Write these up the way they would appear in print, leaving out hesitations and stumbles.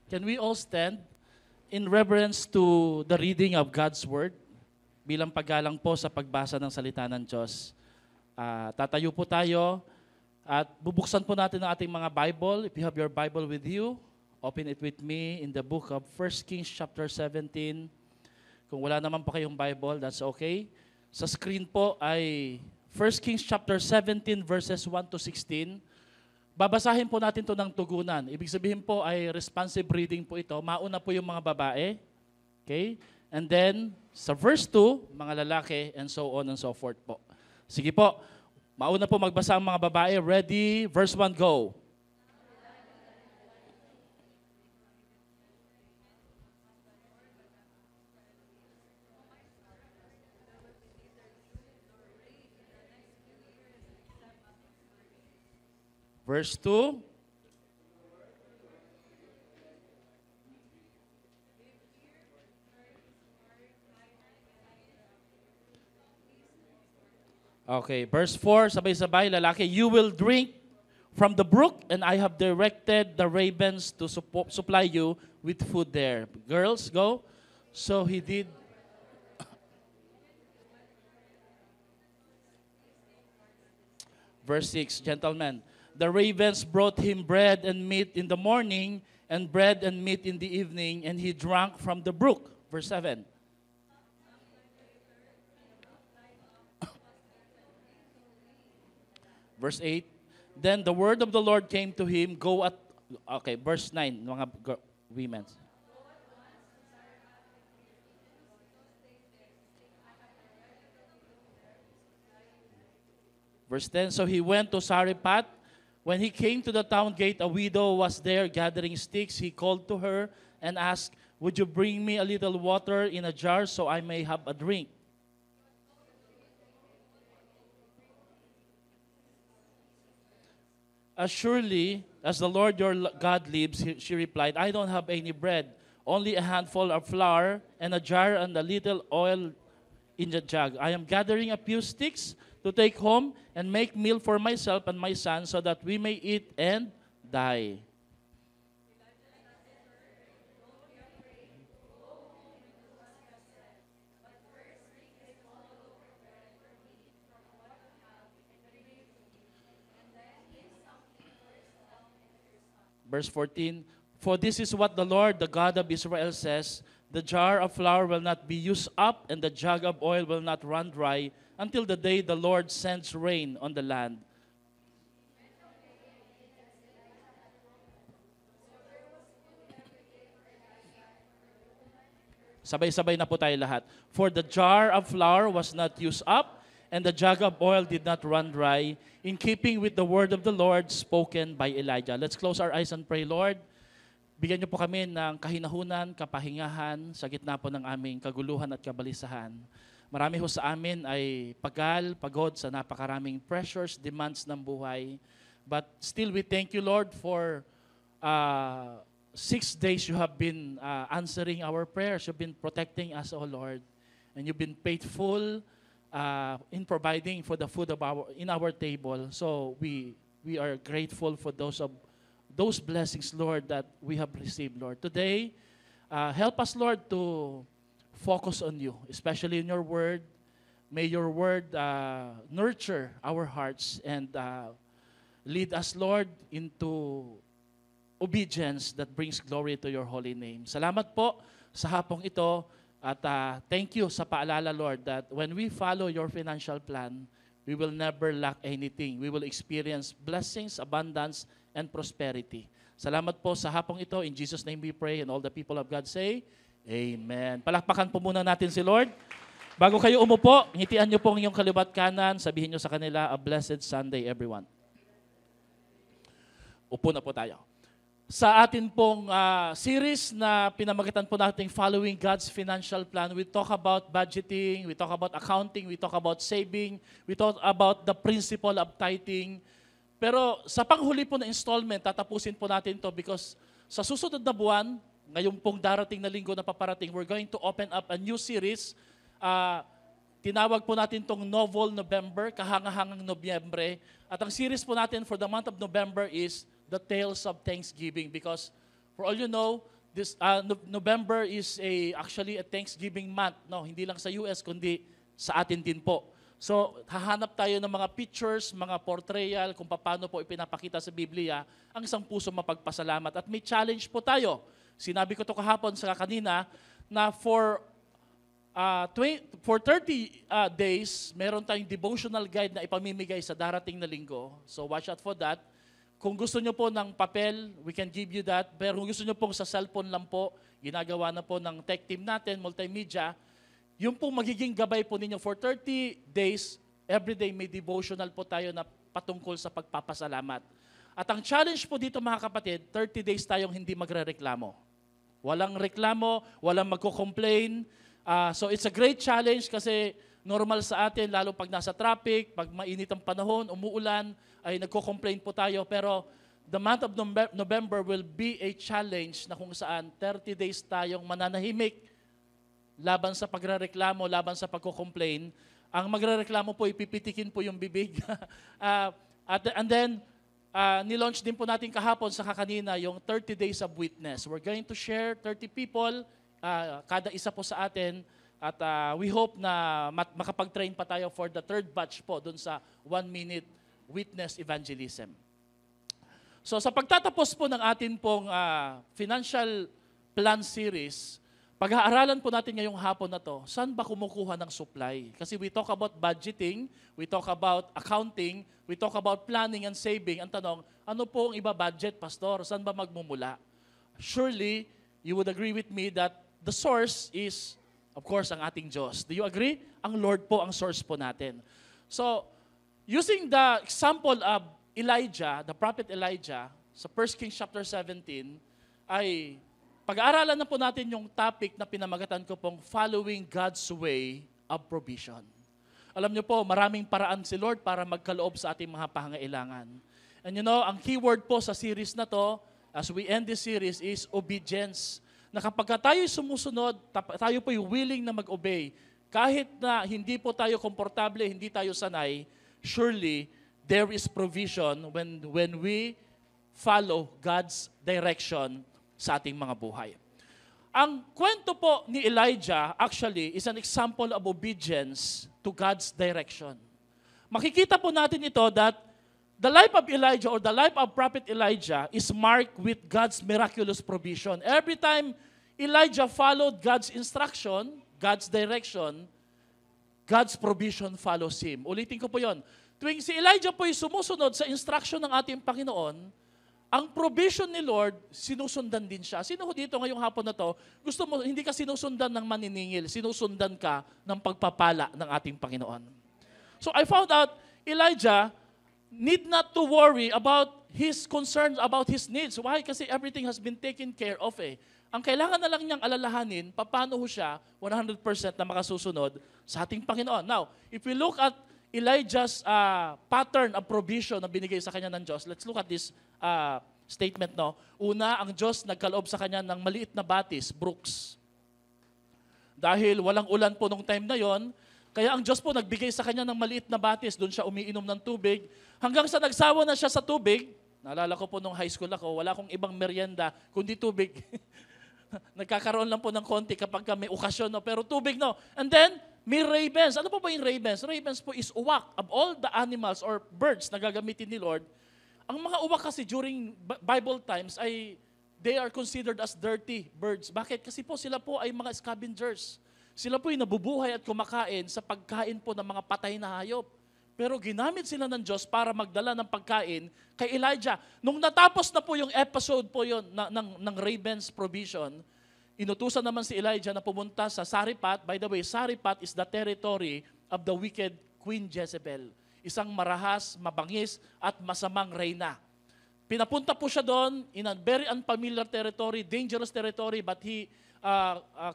Can we all stand in reverence to the reading of God's Word? Bilang paggalang po sa pagbasa ng salita ng Diyos. Tatayo po tayo at bubuksan po natin ang ating mga Bible. If you have your Bible with you, open it with me in the book of 1 Kings chapter 17. Kung wala naman po kayong Bible, that's okay. Sa screen po ay 1 Kings chapter 17 verses 1 to 16. Babasahin po natin to ng tugunan. Ibig sabihin po ay responsive reading po ito. Mauna po yung mga babae. Okay? And then, sa verse 2, mga lalaki, and so on and so forth po. Sige po. Mauna po magbasa ang mga babae. Ready? Verse 1, go. Verse 2. Okay, verse 4, sabay-sabay, lalaki, you will drink from the brook, and I have directed the ravens to supply you with food there. Girls, go. So he did. Verse 6, gentlemen, the ravens brought him bread and meat in the morning, and bread and meat in the evening, and he drank from the brook. Verse 7. Verse 8, then the word of the Lord came to him, go at, okay, verse 9, mga women. Verse 10, so he went to Sarephat. When he came to the town gate, a widow was there gathering sticks. He called to her and asked, would you bring me a little water in a jar so I may have a drink? As surely as the Lord your God lives, she replied, I don't have any bread, only a handful of flour and a jar and a little oil in the jug. I am gathering a few sticks to take home and make meal for myself and my son so that we may eat and die. Verse 14, for this is what the Lord, the God of Israel says, the jar of flour will not be used up and the jug of oil will not run dry until the day the Lord sends rain on the land. Sabay-sabay na po tayo lahat. For the jar of flour was not used up, and the jug of oil did not run dry, in keeping with the word of the Lord spoken by Elijah. Let's close our eyes and pray, Lord. Bigyan niyo po kami ng kahinahunan, kapahingahan sa gitna po ng aming kaguluhan at kabalisahan. Marami ho sa amin ay pagod sa napakaraming pressures, demands ng buhay. But still we thank you, Lord, for 6 days you have been answering our prayers. You've been protecting us, O Lord. And you've been faithful in providing for the food of in our table. So we are grateful for those blessings, Lord, that we have received, Lord. Today, help us, Lord, to focus on you, especially in your word. May your word nurture our hearts and lead us, Lord, into obedience that brings glory to your holy name. Salamat po sa hapong ito at thank you sa paalala, Lord, that when we follow your financial plan, we will never lack anything. We will experience blessings, abundance, and prosperity. Salamat po sa hapong ito. In Jesus' name we pray, and all the people of God say, Amen. Palakpakan po muna natin si Lord. Bago kayo umupo, ngitian niyo pong inyong kaliwat kanan, sabihin niyo sa kanila, a blessed Sunday, everyone. Upo na po tayo. Sa atin pong series na pinamagitan po natin following God's financial plan, we talk about budgeting, we talk about accounting, we talk about saving, we talk about the principle of tithing. Pero sa panghuli po na installment, tatapusin po natin to because sa susunod na buwan, ngayong pong darating na linggo na paparating, we're going to open up a new series. Tinawag po natin tong Novel November, kahangahangang Nobyembre. At ang series po natin for the month of November is The Tales of Thanksgiving because for all you know, November is actually a Thanksgiving month, no, hindi lang sa US kundi sa atin din po. So, hahanap tayo ng mga pictures, mga portrayal kung paano po ipinapakita sa Biblia ang isang puso mapagpasalamat. At may challenge po tayo. Sinabi ko to kahapon sa kanina na for 30 days, meron tayong devotional guide na ipamimigay sa darating na linggo. So, watch out for that. Kung gusto nyo po ng papel, we can give you that. Pero kung gusto nyo po sa cellphone lang po, ginagawa na po ng tech team natin, multimedia, yung po magiging gabay po ninyo for 30 days, everyday may devotional po tayo na patungkol sa pagpapasalamat. At ang challenge po dito mga kapatid, 30 days tayong hindi magrereklamo. Walang reklamo, walang magko-complain. So it's a great challenge kasi normal sa atin, lalo pag nasa traffic, pag mainit ang panahon, umuulan, ay nagko-complain po tayo. Pero the month of November will be a challenge na kung saan 30 days tayong mananahimik, laban sa pagrereklamo, laban sa pagko-complain. Ang magrereklamo po, ipipitikin po yung bibig. And then, nilaunch din po natin kahapon sa kakanina yung 30 days of witness. We're going to share 30 people, kada isa po sa atin. At we hope na makapag-train pa tayo for the third batch po dun sa 1-minute witness evangelism. So sa pagtatapos po ng atin pong financial plan series, pag-aaralan po natin ngayong hapon na to, saan ba kumukuha ng supply? Kasi we talk about budgeting, we talk about accounting, we talk about planning and saving. Ang tanong, ano po ang iba-budget, Pastor? Saan ba magmumula? Surely, you would agree with me that the source is, of course, ang ating Diyos. Do you agree? Ang Lord po ang source po natin. So, using the example of Elijah, the prophet Elijah, sa 1 Kings chapter 17, ay pag-aaralan na po natin yung topic na pinamagatan ko pong following God's way of provision. Alam niyo po, maraming paraan si Lord para magkaloob sa ating mga pangangailangan. And you know, ang keyword po sa series na to, as we end this series, is obedience. Na kapag tayo'y sumusunod, tayo po'y willing na mag-obey, kahit na hindi po tayo komportable, hindi tayo sanay, surely there is provision when we follow God's direction sa ating mga buhay. Ang kwento po ni Elijah actually is an example of obedience to God's direction. Makikita po natin ito that the life of Elijah or the life of Prophet Elijah is marked with God's miraculous provision. Every time Elijah followed God's instruction, God's direction, God's provision follows him. Ulitin ko po yon. Tuwing si Elijah po ay sumusunod sa instruction ng ating Panginoon, ang provision ni Lord, sinusundan din siya. Sino dito ngayong hapon na to, gusto mo, hindi ka sinusundan ng maniningil, sinusundan ka ng pagpapala ng ating Panginoon. So I found out, Elijah need not to worry about his concerns, about his needs. Why? Kasi everything has been taken care of eh. Ang kailangan na lang niyang alalahanin, paano siya 100% na makasusunod sa ating Panginoon. Now, if we look at Elijah's pattern of provision na binigay sa kanya ng Diyos, let's look at this statement. No? Una, ang Diyos nagkaloob sa kanya ng maliit na batis, brooks. Dahil walang ulan po nung time na yon, kaya ang Diyos po nagbigay sa kanya ng maliit na batis, doon siya umiinom ng tubig, hanggang sa nagsawa na siya sa tubig. Naalala ko po nung high school ako, wala akong ibang merienda, kundi tubig. Nagkakaroon lang po ng konti kapag may okasyon, no? Pero tubig, no? And then, may ravens. Ano po ba yung ravens? Ravens po is uwak. Of all the animals or birds na gagamitin ni Lord, ang mga uwak kasi during Bible times ay they are considered as dirty birds. Bakit? Kasi po sila po ay mga scavengers. Sila po ay nabubuhay at kumakain sa pagkain po ng mga patay na hayop. Pero ginamit sila ng Diyos para magdala ng pagkain kay Elijah. Nung natapos na po yung episode po yon ng ravens provision, inutusan naman si Elijah na pumunta sa Sariphat. By the way, Sariphat is the territory of the wicked Queen Jezebel. Isang marahas, mabangis, at masamang reyna. Pinapunta po siya doon in a very unfamiliar territory, dangerous territory, but he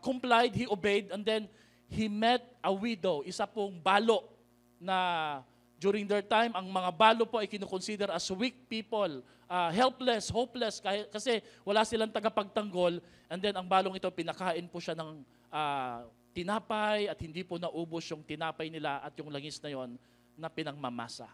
complied, he obeyed, and then he met a widow, isa pong balo na during their time, ang mga balo po ay kinukonsider as weak people, helpless, hopeless, kasi wala silang tagapagtanggol. And then ang balong ito, pinakain po siya ng tinapay at hindi po naubos yung tinapay nila at yung langis na yon na pinangmamasa.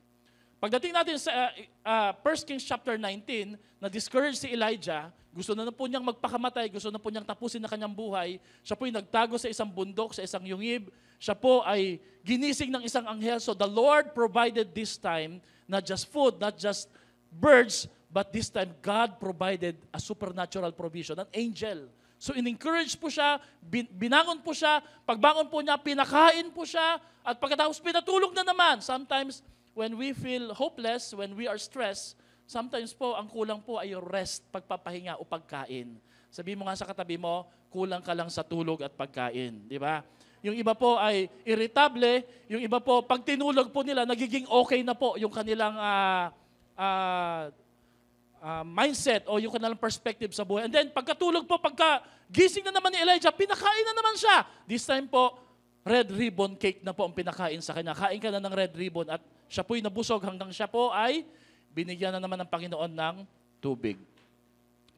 Pagdating natin sa 1 Kings chapter 19, na-discourage si Elijah, gusto na po niyang magpakamatay, gusto na po niyang tapusin na kanyang buhay. Siya po ay nagtago sa isang bundok, sa isang yungib. Siya po ay ginising ng isang anghel. So the Lord provided this time, not just food, not just birds, but this time God provided a supernatural provision, an angel. So in-encourage po siya, binangon po siya, pagbangon po niya, pinakain po siya, at pagkatapos pinatulog na naman. Sometimes, when we feel hopeless, when we are stressed, sometimes po, ang kulang po ay rest, pagpapahinga o pagkain. Sabi mo nga sa katabi mo, kulang ka lang sa tulog at pagkain. Di ba? Yung iba po ay irritable, yung iba po, pag tinulog po nila, nagiging okay na po yung kanilang mindset o yung kanilang perspective sa buhay. And then, pagkatulog po, pagka gising na naman ni Elijah, pinakain na naman siya. This time po, red ribbon cake na po ang pinakain sa kanya. Kain ka na ng red ribbon at siya po'y nabusog hanggang siya po ay binigyan na naman ng Panginoon ng tubig.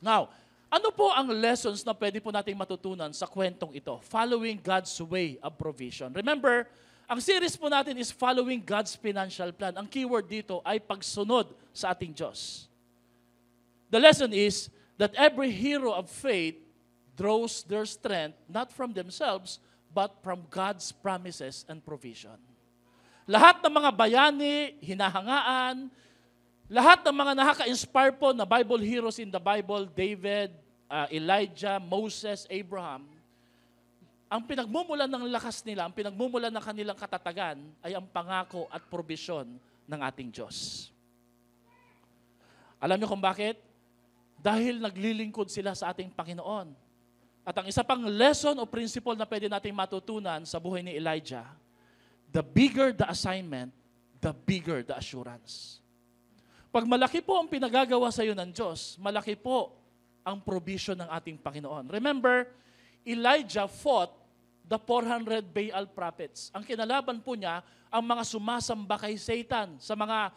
Now, ano po ang lessons na pwede po nating matutunan sa kwentong ito? Following God's way of provision. Remember, ang series po natin is Following God's Financial Plan. Ang keyword dito ay pagsunod sa ating Diyos. The lesson is that every hero of faith draws their strength not from themselves, but from God's promises and provision. Lahat ng mga bayani, hinahangaan, lahat ng mga nakaka-inspire po na Bible heroes in the Bible, David, Elijah, Moses, Abraham, ang pinagmumulan ng lakas nila, ang pinagmumulan ng kanilang katatagan ay ang pangako at probisyon ng ating Diyos. Alam niyo kung bakit? Dahil naglilingkod sila sa ating Panginoon. At ang isa pang lesson o principle na pwede nating matutunan sa buhay ni Elijah, the bigger the assignment, the bigger the assurance. Pag malaki po ang pinagagawa sa iyo ng Diyos, malaki po ang provision ng ating Panginoon. Remember, Elijah fought the 400 Baal prophets. Ang kinalaban po niya, ang mga sumasamba kay Satan, sa mga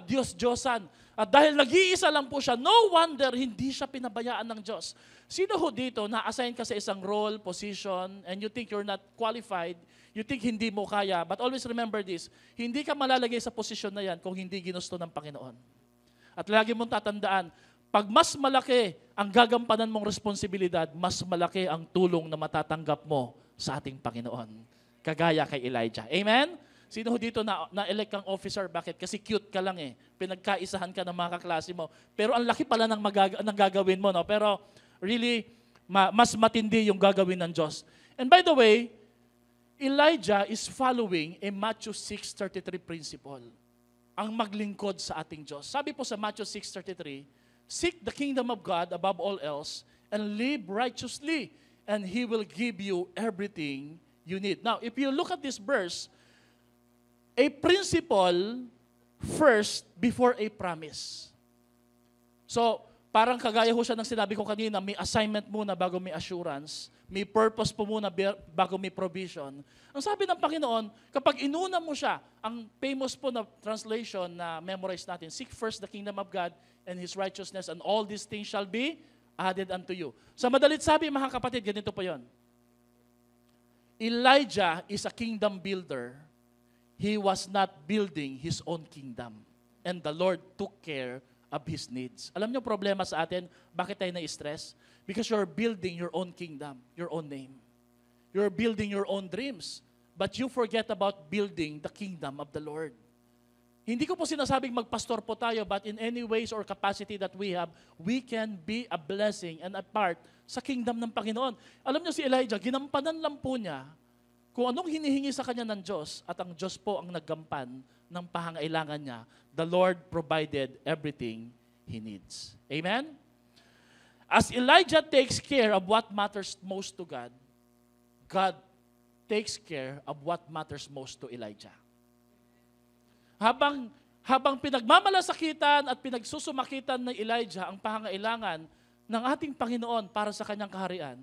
Diyos-Diyosan. At dahil nag-iisa lang po siya, no wonder hindi siya pinabayaan ng Diyos. Sino ho dito, na-assign ka sa isang role, position, and you think you're not qualified, you think hindi mo kaya, but always remember this, hindi ka malalagay sa posisyon na yan kung hindi ginusto ng Panginoon. At lagi mong tatandaan, pag mas malaki ang gagampanan mong responsibilidad, mas malaki ang tulong na matatanggap mo sa ating Panginoon. Kagaya kay Elijah. Amen? Sino ho dito na-elect kang officer? Bakit? Kasi cute ka lang eh. Pinagkaisahan ka ng mga kaklase mo. Pero ang laki pala ng gagawin mo. No? Pero really, mas matindi yung gagawin ng Diyos. And by the way, Elijah is following a Matthew 6:33 principle. Ang maglingkod sa ating Diyos. Sabi po sa Matthew 6:33, seek the kingdom of God above all else and live righteously, and He will give you everything you need. Now, if you look at this verse, a principle first before a promise. So, parang kagaya ho siya ng sinabi ko kanina, may assignment muna bago may assurance, may purpose po muna bago may provision. Ang sabi ng Panginoon, kapag inuna mo siya, ang famous po na translation na memorize natin, seek first the kingdom of God and His righteousness, and all these things shall be added unto you. Sa madalit sabi, mga kapatid, ganito po yon. Elijah is a kingdom builder. He was not building his own kingdom. And the Lord took care of his needs. Alam niyo problema sa atin, bakit tayo na-stress? Because you're building your own kingdom, your own name. You're building your own dreams. But you forget about building the kingdom of the Lord. Hindi ko po sinasabing magpastor po tayo, but in any ways or capacity that we have, we can be a blessing and a part sa kingdom ng Panginoon. Alam niyo si Elijah, ginampanan lang po niya kung anong hinihingi sa kanya ng Diyos, at ang Diyos po ang naggampan ng pangangailangan niya. The Lord provided everything he needs. Amen? As Elijah takes care of what matters most to God, God takes care of what matters most to Elijah. Habang pinagmamalasakitan at pinagsusumakitan ng Elijah ang pangangailangan ng ating Panginoon para sa kanyang kaharian,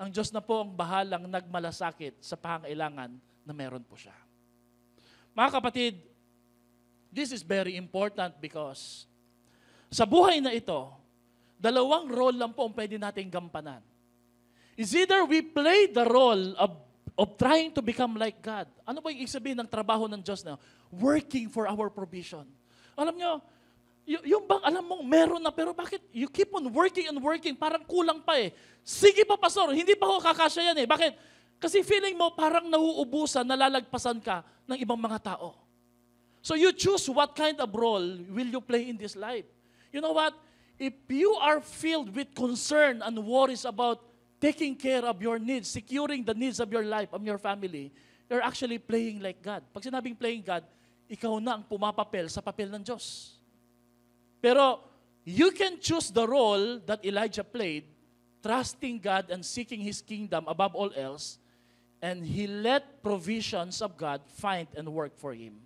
ang Diyos na po ang bahalang nagmalasakit sa pangangailangan na meron po siya. Mga kapatid, this is very important because sa buhay na ito, dalawang role lang po ang pwede nating gampanan. Is either we play the role of trying to become like God. Ano ba yung ibig sabihin ng trabaho ng Diyos na working for our provision? Alam nyo, yung bang alam mong meron na, pero bakit you keep on working and working, parang kulang pa eh. Sige pa, pastor, hindi pa ako kakasya yan eh. Bakit? Kasi feeling mo parang nauubusan, nalalagpasan ka ng ibang mga tao. So you choose what kind of role will you play in this life. You know what? If you are filled with concern and worries about taking care of your needs, securing the needs of your life, of your family, you're actually playing like God. Pag sinabing playing God, ikaw na ang pumapapel sa papel ng Diyos. Pero you can choose the role that Elijah played, trusting God and seeking His kingdom above all else, and he let provisions of God find and work for him.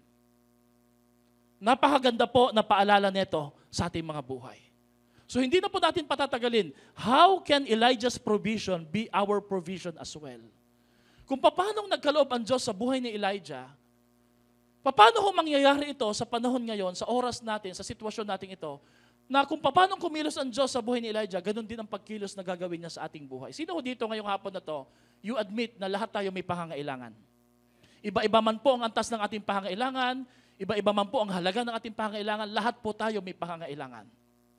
Napakaganda po na paalala nito sa ating mga buhay. So hindi na po natin patatagalin. How can Elijah's provision be our provision as well? Kung paano nagkaloob ang Diyos sa buhay ni Elijah, paano ho mangyayari ito sa panahon ngayon, sa oras natin, sa sitwasyon natin ito, na kung paano kumilos ang Diyos sa buhay ni Elijah, ganun din ang pagkilos na gagawin niya sa ating buhay. Sino ho dito ngayong hapon na to, you admit na lahat tayo may pangangailangan. Iba-iba man po ang antas ng ating pangangailangan, iba-iba man po ang halaga ng ating pangangailangan, lahat po tayo may pangangailangan.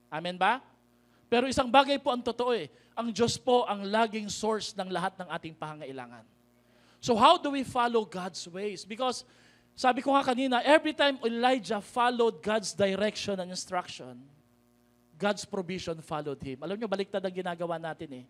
Amen ba? Pero isang bagay po ang totoo ang Diyos po ang laging source ng lahat ng ating pangangailangan. So how do we follow God's ways? Because sabi ko nga kanina, every time Elijah followed God's direction and instruction, God's provision followed him. Alam nyo, baliktad ang ginagawa natin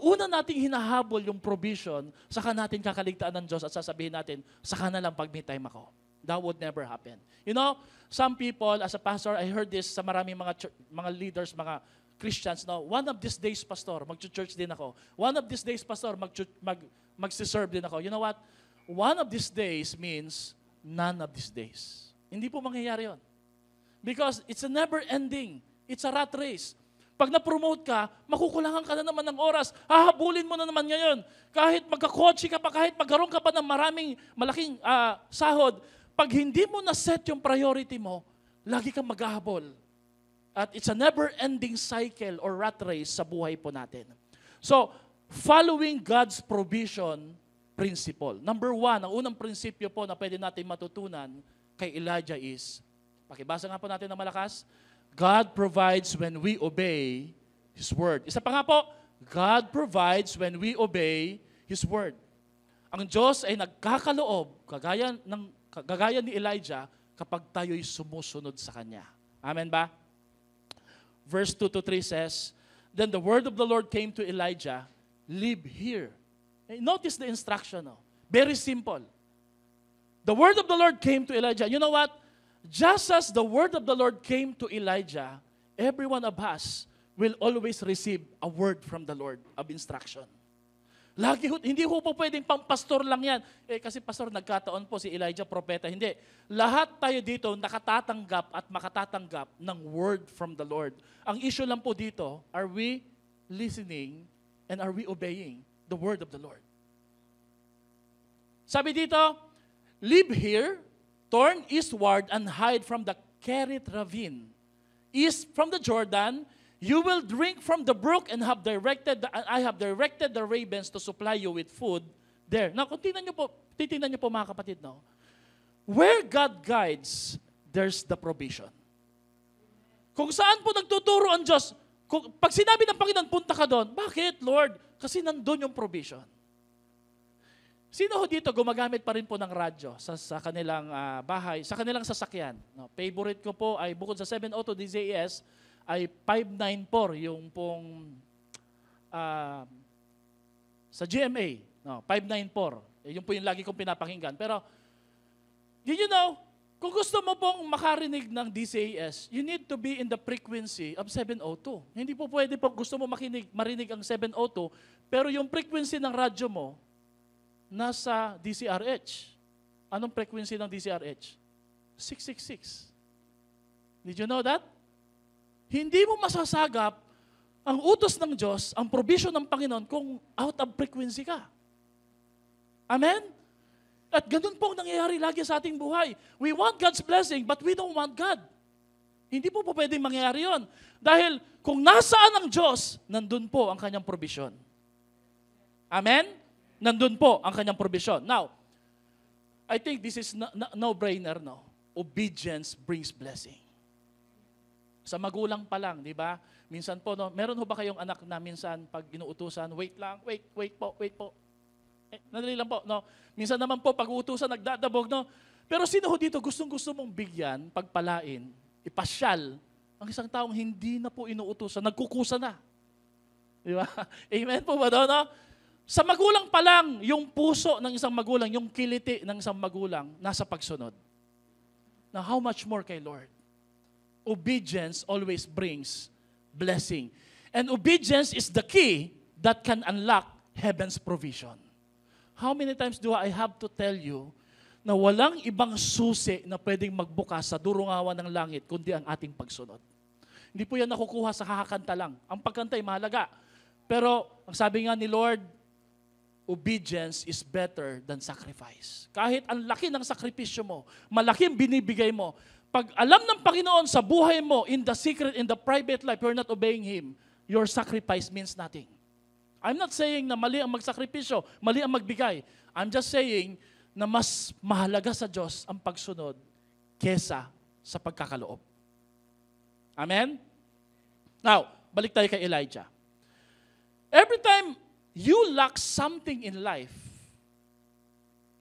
Una nating hinahabol yung provision, saka natin kakaligtaan ng Diyos at sasabihin natin, saka na lang pag may time ako. That would never happen. You know, some people, as a pastor, I heard this sa maraming mga leaders, mga Christians, one of these days, pastor, mag-church din ako. One of these days, pastor, mag-serve din ako. You know what? One of these days means none of these days. Hindi po mangyayari yon. Because it's a never-ending. It's a rat race. Pag na-promote ka, makukulangan ka na naman ng oras. Hahabulin mo na naman ngayon. Kahit magkakotse ka pa, kahit magkaroon ka pa ng malaking sahod, pag hindi mo na-set yung priority mo, lagi kang maghahabol. At it's a never-ending cycle or rat race sa buhay po natin. So, following God's provision principle. Number 1, ang unang prinsipyo po na pwede natin matutunan kay Elijah is, pakibasa nga po natin ng malakas, God provides when we obey His word. Isa pa nga po, God provides when we obey His word. Ang Diyos ay nagkakaloob, kagaya ni Elijah, kapag tayo'y sumusunod sa Kanya. Amen ba? Verse 2-3 says, then the word of the Lord came to Elijah, live here. Notice the instruction. Very simple. The word of the Lord came to Elijah. You know what? Just as the word of the Lord came to Elijah, every one of us will always receive a word from the Lord of instruction. Hindi po pwedeng pang-pastor lang yan. Kasi pastor, nagkataon po si Elijah, propeta. Hindi. Lahat tayo dito nakatatanggap at makatatanggap ng word from the Lord. Ang issue lang po dito, are we listening and are we obeying the word of the Lord? Sabi dito, live here, turn eastward and hide from the Kerit ravine. East from the Jordan, you will drink from the brook and I have directed the ravens to supply you with food there. Now, kung titingnan niyo po mga kapatid, where God guides, there's the provision. Kung saan po nagtuturo ang Diyos, pag sinabi ng Panginoon, punta ka doon, bakit, Lord? Kasi nandun yung provision. Sino ho dito gumagamit pa rin po ng radyo sa kanilang bahay, sa kanilang sasakyan? Favorite ko po ay bukod sa 702 DZS ay 594 yung pong sa GMA. 594. Yung po yung lagi kong pinapakinggan. Pero, you know, kung gusto mo pong makarinig ng DCAS, you need to be in the frequency of 702. Hindi po pwede po gusto mo marinig ang 702, pero yung frequency ng radyo mo, nasa DCRH. Anong frequency ng DCRH? 666. Did you know that? Hindi mo masasagap ang utos ng Diyos, ang provision ng Panginoon kung out of frequency ka. Amen? At ganun pong nangyayari lagi sa ating buhay. We want God's blessing, but we don't want God. Hindi po pwedeng mangyayari yon. Dahil kung nasaan ang Diyos, nandun po ang kanyang provision. Amen? Nandun po ang kanyang provision. Now, I think this is no-brainer, obedience brings blessing. Sa magulang pa lang, di ba? Minsan po, no, meron ho ba kayong anak na minsan pag inuutusan, wait po. Nadali lang po, no? Minsan naman po, pag uutusan, nagdadabog, no? Pero sino ho dito gustong-gusto mong bigyan, pagpalain, ipasyal, ang isang taong hindi na po inuutusan, nagkukusa na. Di ba? Amen po ba daw, no? Sa magulang pa lang, yung puso ng isang magulang, yung kiliti ng isang magulang, nasa pagsunod. Now, how much more kay Lord? Obedience always brings blessing. And obedience is the key that can unlock heaven's provision. How many times do I have to tell you na walang ibang susi na pwedeng magbukas sa durungawan ng langit kundi ang ating pagsunod? Hindi po yan nakukuha sa kakanta lang. Ang pagkanta ay mahalaga. Pero ang sabi nga ni Lord, obedience is better than sacrifice. Kahit ang laki ng sakripisyo mo, malaking binibigay mo, pag alam ng Panginoon sa buhay mo, in the secret, in the private life, you're not obeying Him, your sacrifice means nothing. I'm not saying na mali ang magsakripisyo, mali ang magbigay. I'm just saying na mas mahalaga sa Diyos ang pagsunod kesa sa pagkakaloob. Amen? Now, balik tayo kay Elijah. Every time you lack something in life,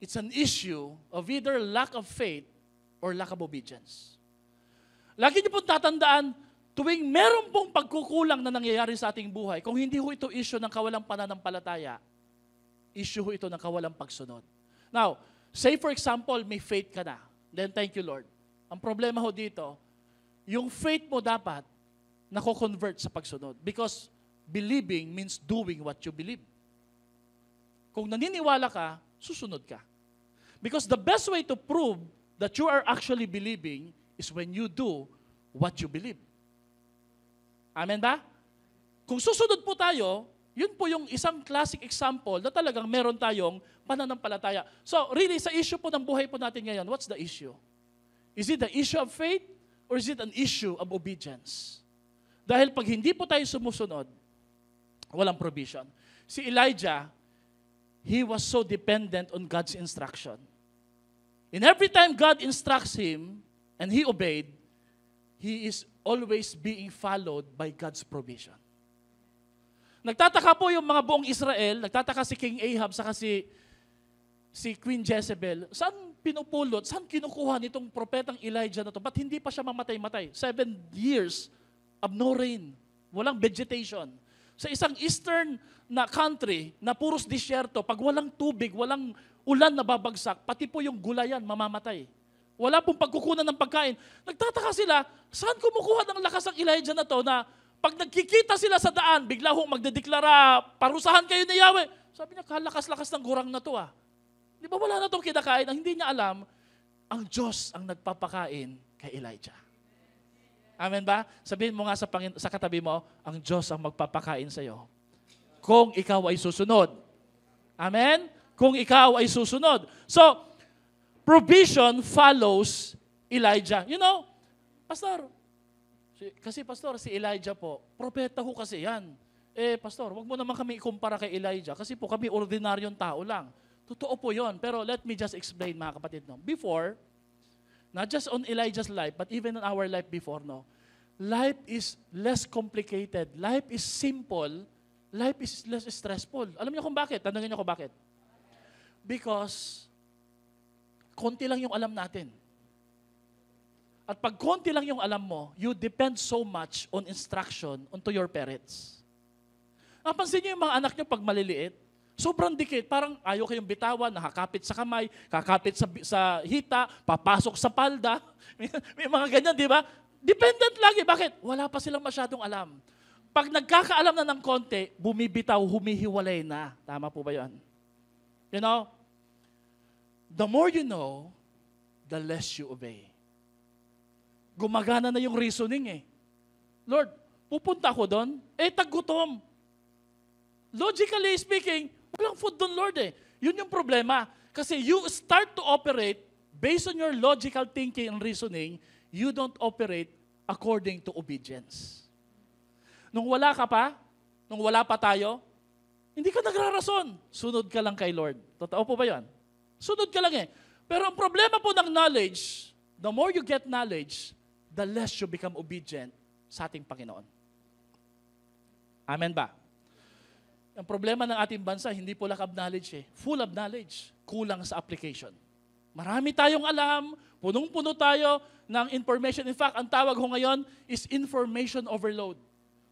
it's an issue of either lack of faith or lack of obedience. Lagi niyo pong tatandaan, tuwing meron pong pagkukulang na nangyayari sa ating buhay, kung hindi ho ito issue ng kawalang pananampalataya, issue ho ito ng kawalang pagsunod. Now, say for example, may faith ka na. Then thank you Lord. Ang problema ho dito, yung faith mo dapat nako-convert sa pagsunod. Because believing means doing what you believe. Kung naniniwala ka, susunod ka. Because the best way to prove that you are actually believing is when you do what you believe. Amen ba? Kung susunod po tayo, yun po yung isang classic example na talagang meron tayong pananampalataya. So really, sa issue po ng buhay po natin ngayon, what's the issue? Is it the issue of faith or is it an issue of obedience? Dahil pag hindi po tayo sumusunod, walang provision. Si Elijah, he was so dependent on God's instruction. And every time God instructs him and he obeyed, he is always being followed by God's provision. Nagtataka po yung mga buong Israel, nagtataka si King Ahab, saka si Queen Jezebel, saan pinupulot, saan kinukuha nitong propetang Elijah na to? Ba't hindi pa siya mamatay-matay? 7 years of no rain, walang vegetation. Sa isang eastern na country na puros disyerto, pag walang tubig, walang ulan na babagsak, pati po yung gulayan mamamatay. Wala pong pagkukunan ng pagkain. Nagtataka sila, saan kumukuha ng lakas ang Elijah na to na pag nagkikita sila sa daan, bigla hong magdedeklara, parusahan kayo ni Yahweh. Sabi niya, kalakas-lakas ng gurang na to ah. Di ba wala na itong kinakain? Ang hindi niya alam, ang Diyos ang nagpapakain kay Elijah. Amen ba? Sabihin mo nga sa katabi mo, ang Diyos ang magpapakain sa iyo. Kung ikaw ay susunod. Amen? Kung ikaw ay susunod. So, provision follows Elijah. You know, Pastor, si Elijah po, propeta ho kasi yan. Pastor, wag mo naman kami ikumpara kay Elijah kasi po kami ordinaryong tao lang. Totoo po yon. Pero let me just explain mga kapatid. No? Before, not just on Elijah's life, but even on our life before, no? Life is less complicated. Life is simple. Life is less stressful. Alam niyo kung bakit? Tanungin niyo kung bakit. Because, konti lang yung alam natin. At pag konti lang yung alam mo, you depend so much on instruction onto your parents. Napansin niyo yung mga anak niyo pag maliliit, sobrang dikit, parang ayaw kayong bitawan, nakakapit sa kamay, kakapit sa hita, papasok sa palda. May mga ganyan, di ba? Dependent lagi. Bakit? Wala pa silang masyadong alam. Pag nagkakaalam na ng konti, bumibitaw, humihiwalay na. Tama po ba yan? You know, the more you know, the less you obey. Gumagana na yung reasoning eh. Lord, pupunta ako doon, taggutom. Logically speaking, walang food doon, Lord eh. Yun yung problema. Kasi you start to operate based on your logical thinking and reasoning, you don't operate according to obedience. Nung wala ka pa, nung wala pa tayo, hindi ka nagrarason. Sunod ka lang kay Lord. Totoo po ba yan? Sunod ka lang eh. Pero ang problema po ng knowledge, the more you get knowledge, the less you become obedient sa ating Panginoon. Amen ba? Ang problema ng ating bansa, hindi po lack of knowledge eh. Full of knowledge. Kulang sa application. Marami tayong alam, punong-puno tayo ng information. In fact, ang tawag ho ngayon is information overload.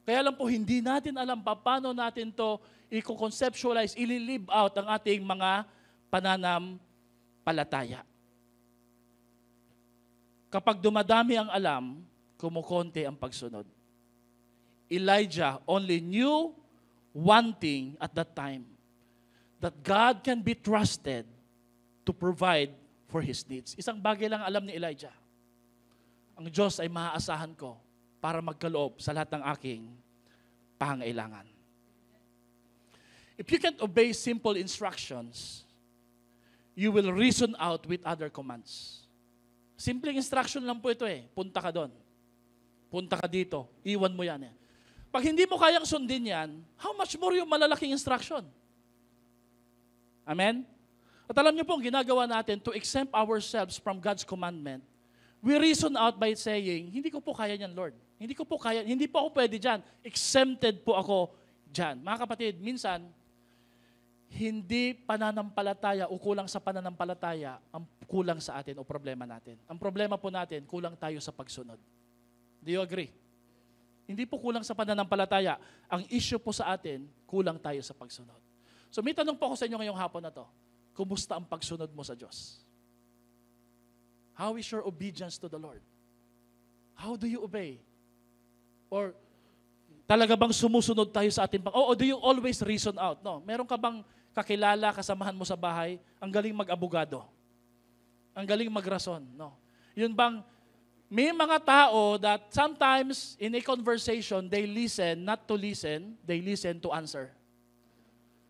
Kaya lang po, hindi natin alam paano natin to i-conceptualize, i-live out ang ating mga pananampalataya. Kapag dumadami ang alam, kumukonti ang pagsunod. Elijah only knew one thing at that time, that God can be trusted to provide for his needs. Isang bagay lang alam ni Elijah. Ang Diyos ay maaasahan ko para magkaloob sa lahat ng aking pangailangan. If you can't obey simple instructions, you will reason out with other commands. Simpleng instruction lang po ito eh. Punta ka doon. Punta ka dito. Iwan mo yan eh. Pag hindi mo kayang sundin yan, how much more yung malalaking instruction? Amen? At alam niyo po, ang ginagawa natin to exempt ourselves from God's commandment, we reason out by saying, hindi ko po kaya yan, Lord. Hindi ko po kaya, hindi po ako pwede dyan. Exempted po ako dyan. Mga kapatid, minsan, hindi pananampalataya o kulang sa pananampalataya ang kulang sa atin o problema natin. Ang problema po natin, kulang tayo sa pagsunod. Do you agree? Hindi po kulang sa pananampalataya. Ang issue po sa atin, kulang tayo sa pagsunod. So may tanong po ako sa inyo ngayong hapon na to. Kumusta ang pagsunod mo sa Diyos? How is your obedience to the Lord? How do you obey? Or talaga bang sumusunod tayo sa ating do you always reason out? No. Meron ka bang kakilala, kasamahan mo sa bahay, ang galing mag-abogado? Ang galing magrason? No. Yun bang may mga tao that sometimes in a conversation, they listen not to listen, they listen to answer.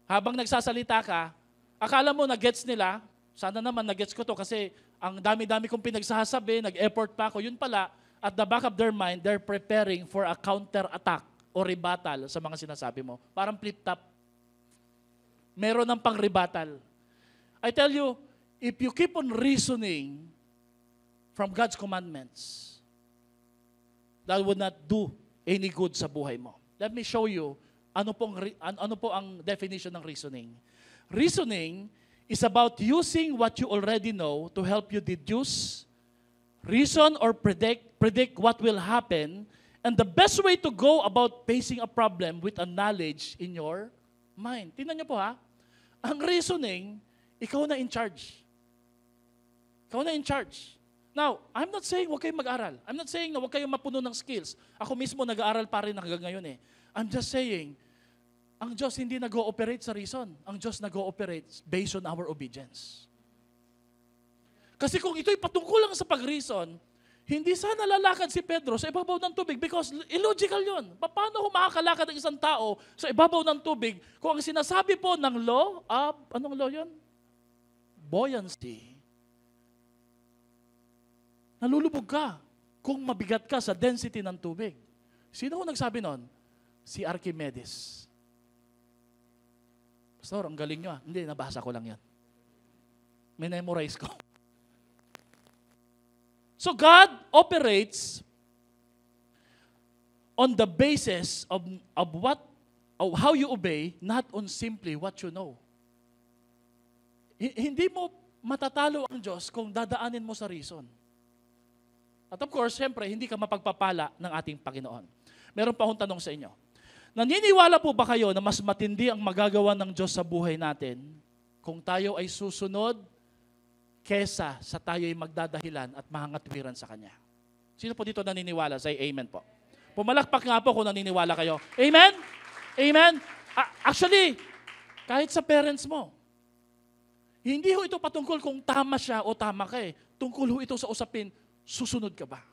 Habang nagsasalita ka, akala mo na-gets nila, sana naman na-gets ko to kasi ang dami-dami kong pinagsasabi, nag-effort pa ako, yun pala, at the back of their mind, they're preparing for a counter-attack o rebuttal sa mga sinasabi mo. Parang flip-top. Meron ng pang-rebuttal. I tell you, if you keep on reasoning from God's commandments, that would not do any good sa buhay mo. Let me show you ano po ang definition ng reasoning. Reasoning is about using what you already know to help you deduce, reason, or predict what will happen, and the best way to go about facing a problem with a knowledge in your mind. Tingnan niyo po ha, ang reasoning, ikaw na in charge. Ikaw na in charge. Now, I'm not saying huwag kayong mag-aral. I'm not saying na huwag kayong mapuno ng skills. Ako mismo nag-aaral pa rin hanggang ngayon eh. I'm just saying, ang Diyos hindi nag-ooperate sa reason. Ang Diyos nag-ooperate based on our obedience. Kasi kung ito'y patungkol lang sa pag-reason, hindi sana lalakad si Pedro sa ibabaw ng tubig because illogical yun. Paano makakalakad ang isang tao sa ibabaw ng tubig kung ang sinasabi po ng law, anong law yun? Buoyancy. Nalulubog ka kung mabigat ka sa density ng tubig. Sino ko nagsabi nun? Si Archimedes. Pastor, ang galing nyo. Hindi, nabasa ko lang yan. Memorize ko. So God operates on the basis of how you obey, not on simply what you know. Hindi mo matatalo ang Diyos kung dadaanin mo sa reason. At of course, siyempre, hindi ka mapagpapala ng ating Panginoon. Meron pa akong tanong sa inyo. Naniniwala po ba kayo na mas matindi ang magagawa ng Diyos sa buhay natin kung tayo ay susunod kesa sa tayo ay magdadahilan at mahangatwiran sa Kanya? Sino po dito naniniwala? Say amen po. Pumalakpak nga po kung naniniwala kayo. Amen? Amen? Actually, kahit sa parents mo, hindi ho ito patungkol kung tama siya o tama ka eh. Tungkol ho ito sa usapin, susunod ka ba?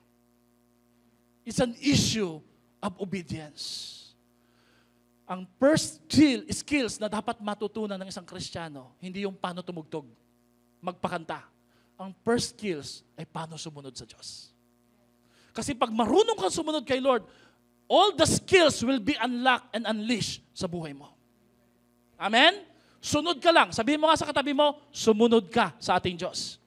It's an issue of obedience. Ang first skills na dapat matutunan ng isang Kristiyano, hindi yung paano tumugtog, magpakanta. Ang first skills ay paano sumunod sa Diyos. Kasi pag marunong kang sumunod kay Lord, all the skills will be unlocked and unleashed sa buhay mo. Amen? Sunod ka lang. Sabihin mo nga sa katabi mo, sumunod ka sa ating Diyos.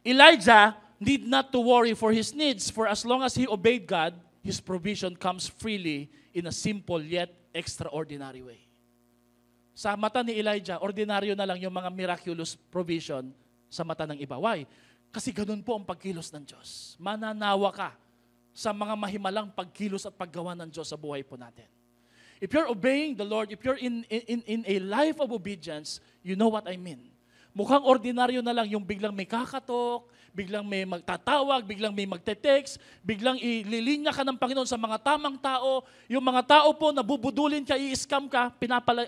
Elijah need not to worry for his needs, for as long as he obeyed God, his provision comes freely in a simple yet extraordinary way. Sa mata ni Elijah, ordinaryo na lang yung mga miraculous provision sa mata ng iba. Why? Kasi ganun po ang pagkilos ng Diyos. Mananawa ka sa mga mahimalang pagkilos at paggawa ng Diyos sa buhay po natin. If you're obeying the Lord, if you're in a life of obedience, you know what I mean. Mukhang ordinaryo na lang yung biglang may kakatok, biglang may magtatawag, biglang may magte-text, biglang ililinya ka ng Panginoon sa mga tamang tao. Yung mga tao po, nabubudulin ka, i-scam ka,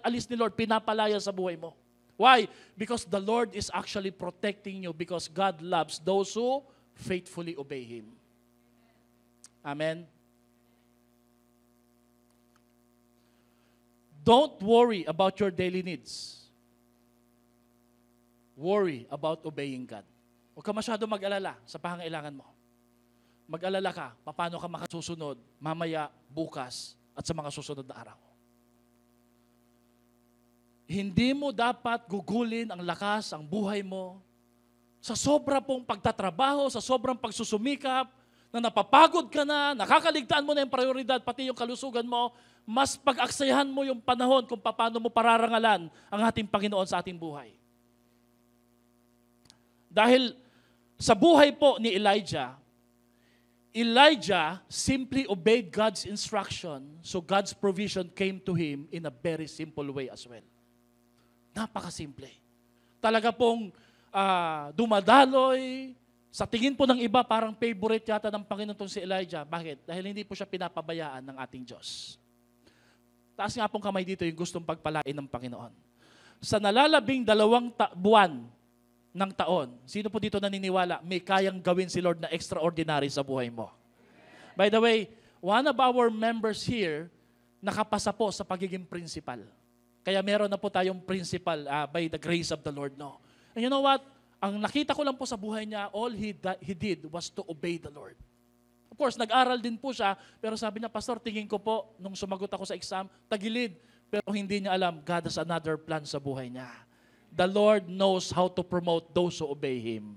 alis ni Lord, pinapalaya sa buhay mo. Why? Because the Lord is actually protecting you because God loves those who faithfully obey Him. Amen? Don't worry about your daily needs. Worry about obeying God. Huwag ka masyado mag-alala sa pangangailangan mo. Mag-alala ka, paano ka makasusunod mamaya, bukas, at sa mga susunod na araw. Hindi mo dapat gugulin ang lakas, ang buhay mo, sa sobra pong pagtatrabaho, sa sobrang pagsusumikap, na napapagod ka na, nakakaligtaan mo na yung prioridad, pati yung kalusugan mo, mas pag-aksayahan mo yung panahon kung paano mo pararangalan ang ating Panginoon sa ating buhay. Dahil sa buhay po ni Elijah simply obeyed God's instruction, so God's provision came to him in a very simple way as well. Napakasimple. Talaga pong dumadaloy, sa tingin po ng iba, parang favorite yata ng Panginoon itong si Elijah. Bakit? Dahil hindi po siya pinapabayaan ng ating Diyos. Taas nga pong kamay dito yung gustong pagpalain ng Panginoon. Sa nalalabing 2 buwan ng taon, sino po dito naniniwala, may kayang gawin si Lord na extraordinary sa buhay mo? By the way, one of our members here, nakapasa po sa pagiging principal. Kaya meron na po tayong principal by the grace of the Lord. No? And you know what? Ang nakita ko lang po sa buhay niya, all he did was to obey the Lord. Of course, nag-aral din po siya, pero sabi niya, Pastor, tingin ko po, nung sumagot ako sa exam, tagilid. Pero hindi niya alam, God has another plan sa buhay niya. The Lord knows how to promote those who obey Him.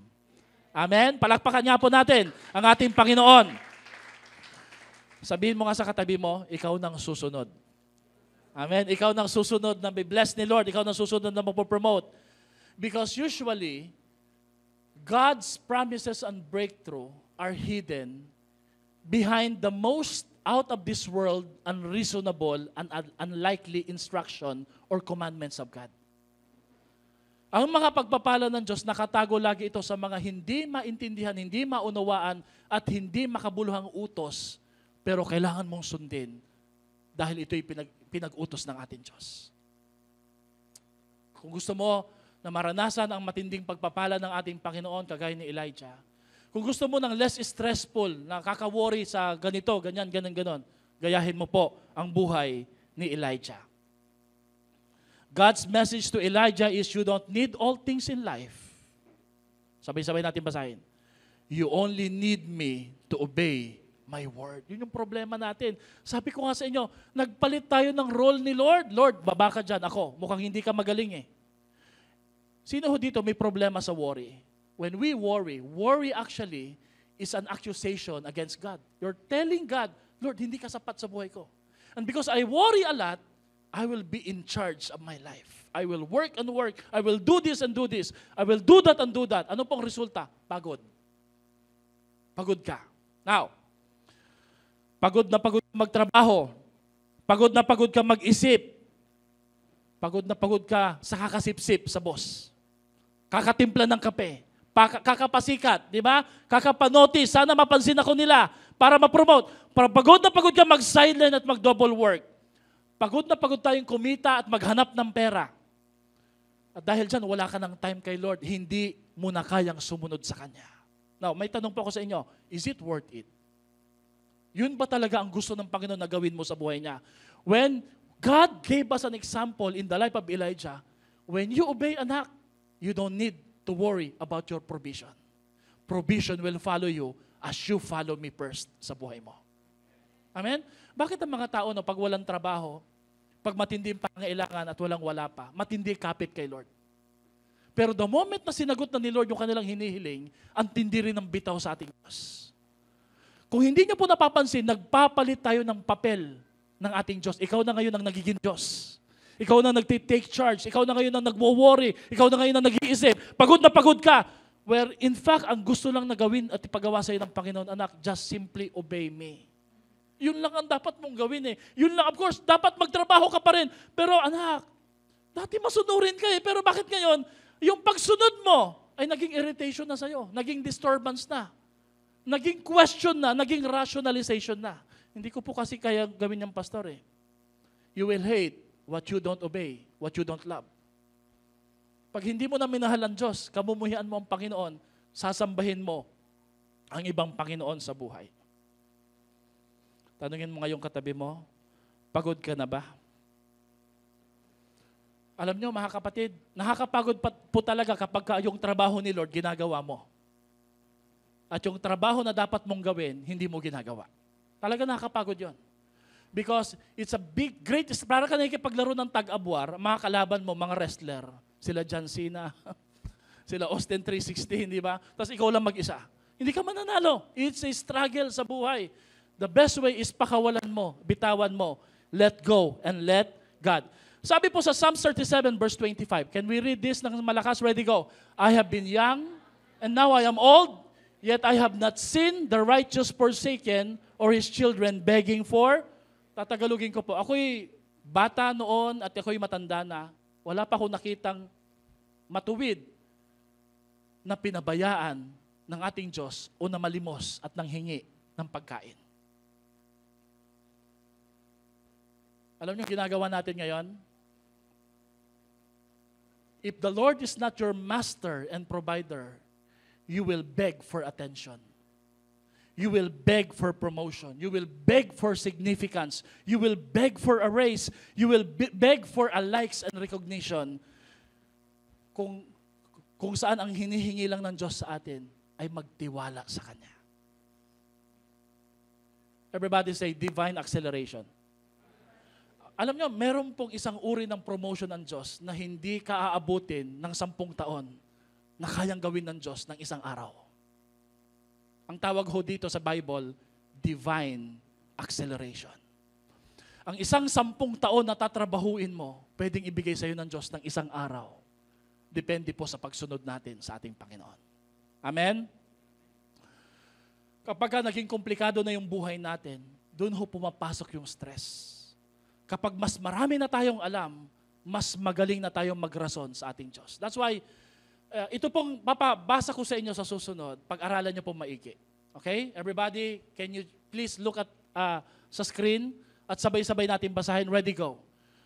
Amen? Palakpakan niya po natin ang ating Panginoon. Sabihin mo nga sa katabi mo, ikaw nang susunod. Amen? Ikaw nang susunod na may bless ni Lord. Ikaw nang susunod na mapopromote. Because usually, God's promises and breakthrough are hidden behind the most out of this world, unreasonable, and unlikely instruction or commandments of God. Ang mga pagpapala ng Diyos, nakatago lagi ito sa mga hindi maintindihan, hindi maunawaan, at hindi makabuluhang utos, pero kailangan mong sundin dahil ito'y pinag-utos ng ating Diyos. Kung gusto mo na maranasan ang matinding pagpapala ng ating Panginoon, kagaya ni Elijah, kung gusto mo ng less stressful, nakaka-worry sa ganito, ganyan, ganon, gayahin mo po ang buhay ni Elijah. God's message to Elijah is you don't need all things in life. Sabay-sabay natin basahin. You only need me to obey my word. Yun yung problema natin. Sabi ko nga sa inyo, nagpalit tayo ng role ni Lord. Lord, baba ka dyan. Ako, mukhang hindi ka magaling eh. Sino ho dito may problema sa worry? When we worry actually is an accusation against God. You're telling God, Lord, hindi ka sapat sa buhay ko. And because I worry a lot, I will be in charge of my life. I will work and work. I will do this and do this. I will do that and do that. Ano pong resulta? Pagod. Pagod ka. Now, pagod na pagod ka magtrabaho. Pagod na pagod ka mag-isip. Pagod na pagod ka sa kakasipsip sa boss. Kakatimpla ng kape. Kakapasikat, di ba? Kakapanotice, sana mapansin ako nila para ma-promote. Pagod na pagod ka mag-sideline at mag-double work. Pagod na pagod tayong kumita at maghanap ng pera. At dahil dyan, wala ka ng time kay Lord, hindi mo na kayang sumunod sa Kanya. Now, may tanong po ako sa inyo, is it worth it? Yun ba talaga ang gusto ng Panginoon na gawin mo sa buhay niya? When God gave us an example in the life of Elijah, when you obey anak, you don't need to worry about your provision. Provision will follow you as you follow me first sa buhay mo. Amen? Bakit ang mga tao, pag walang trabaho, pag matindi ang pangailangan at walang-wala pa, matindi kapit kay Lord? Pero the moment na sinagot na ni Lord yung kanilang hinihiling, ang tindi rin ng bitaw sa ating Diyos. Kung hindi niyo po napapansin, nagpapalit tayo ng papel ng ating Diyos. Ikaw na ngayon ang nagiging Diyos. Ikaw na nagtitake charge. Ikaw na ngayon ang nagwo-worry. Ikaw na ngayon ang nag-iisip. Pagod na pagod ka. Where in fact, ang gusto lang na gawin at ipagawa sa'yo ng Panginoon, anak, just simply obey me. Yun lang ang dapat mong gawin eh. Yun lang, of course, dapat magtrabaho ka pa rin. Pero anak, dati masunurin ka eh. Pero bakit ngayon, yung pagsunod mo ay naging irritation na sa'yo. Naging disturbance na. Naging question na, naging rationalization na. Hindi ko po kasi kaya gawin yung pastor eh. You will hate what you don't obey, what you don't love. Pag hindi mo na minahal ang Diyos, kamumuhian mo ang Panginoon, sasambahin mo ang ibang Panginoon sa buhay. Tanungin mo ngayong katabi mo, pagod ka na ba? Alam nyo mga kapatid, nakakapagod po talaga kapag yung trabaho ni Lord ginagawa mo. At yung trabaho na dapat mong gawin, hindi mo ginagawa. Talaga nakakapagod yon. Because it's a big, great, para ka nakikipaglaro ng tag-abuar, mga kalaban mo, mga wrestler, sila John Cena, sila Austin 316, di ba? Tapos ikaw lang mag-isa. Hindi ka mananalo. It's a struggle sa buhay. The best way is pakawalan mo, bitawan mo, let go, and let God. Sabi po sa Psalm 37 verse 25, can we read this ng malakas? Ready, go. I have been young, and now I am old, yet I have not seen the righteous forsaken or his children begging for. Tatagalugin ko po. Ako'y bata noon at ako'y matanda na. Wala pa akong nakitang matuwid na pinabayaan ng ating Diyos o na malimos at nanghingi ng pagkain. Alam niyo ginagawa natin ngayon? If the Lord is not your master and provider, you will beg for attention. You will beg for promotion. You will beg for significance. You will beg for a raise. You will beg for a likes and recognition. Kung saan ang hinihingi lang ng Diyos sa atin ay magtiwala sa Kanya. Everybody say, divine acceleration. Alam nyo, meron pong isang uri ng promotion ng Diyos na hindi ka aabutin ng 10 taon na kayang gawin ng Diyos ng isang araw. Ang tawag ho dito sa Bible, divine acceleration. Ang isang 10 taon na tatrabahuin mo, pwedeng ibigay sa iyo ng Diyos ng isang araw. Depende po sa pagsunod natin sa ating Panginoon. Amen? Kapag naging komplikado na yung buhay natin, doon ho pumapasok yung stress. Kapag mas marami na tayong alam, mas magaling na tayong magrason sa ating Diyos. That's why, ito pong papabasa ko sa inyo sa susunod, pag-aralan nyo pong maigi. Okay? Everybody, can you please look at sa screen at sabay-sabay natin basahin. Ready, go.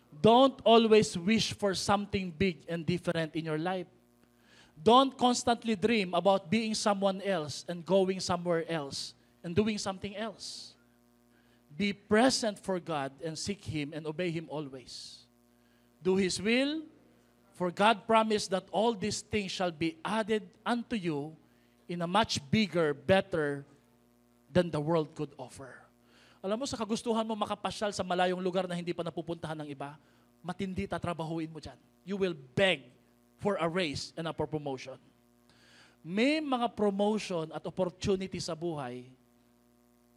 Don't always wish for something big and different in your life. Don't constantly dream about being someone else and going somewhere else and doing something else. Be present for God and seek Him and obey Him always. Do His will, for God promised that all these things shall be added unto you in a much bigger, better than the world could offer. Alam mo, sa kagustuhan mo makapasyal sa malayong lugar na hindi pa napupuntahan ng iba, matindi tatrabahuin mo dyan. You will beg for a raise and a promotion. May mga promotion at opportunity sa buhay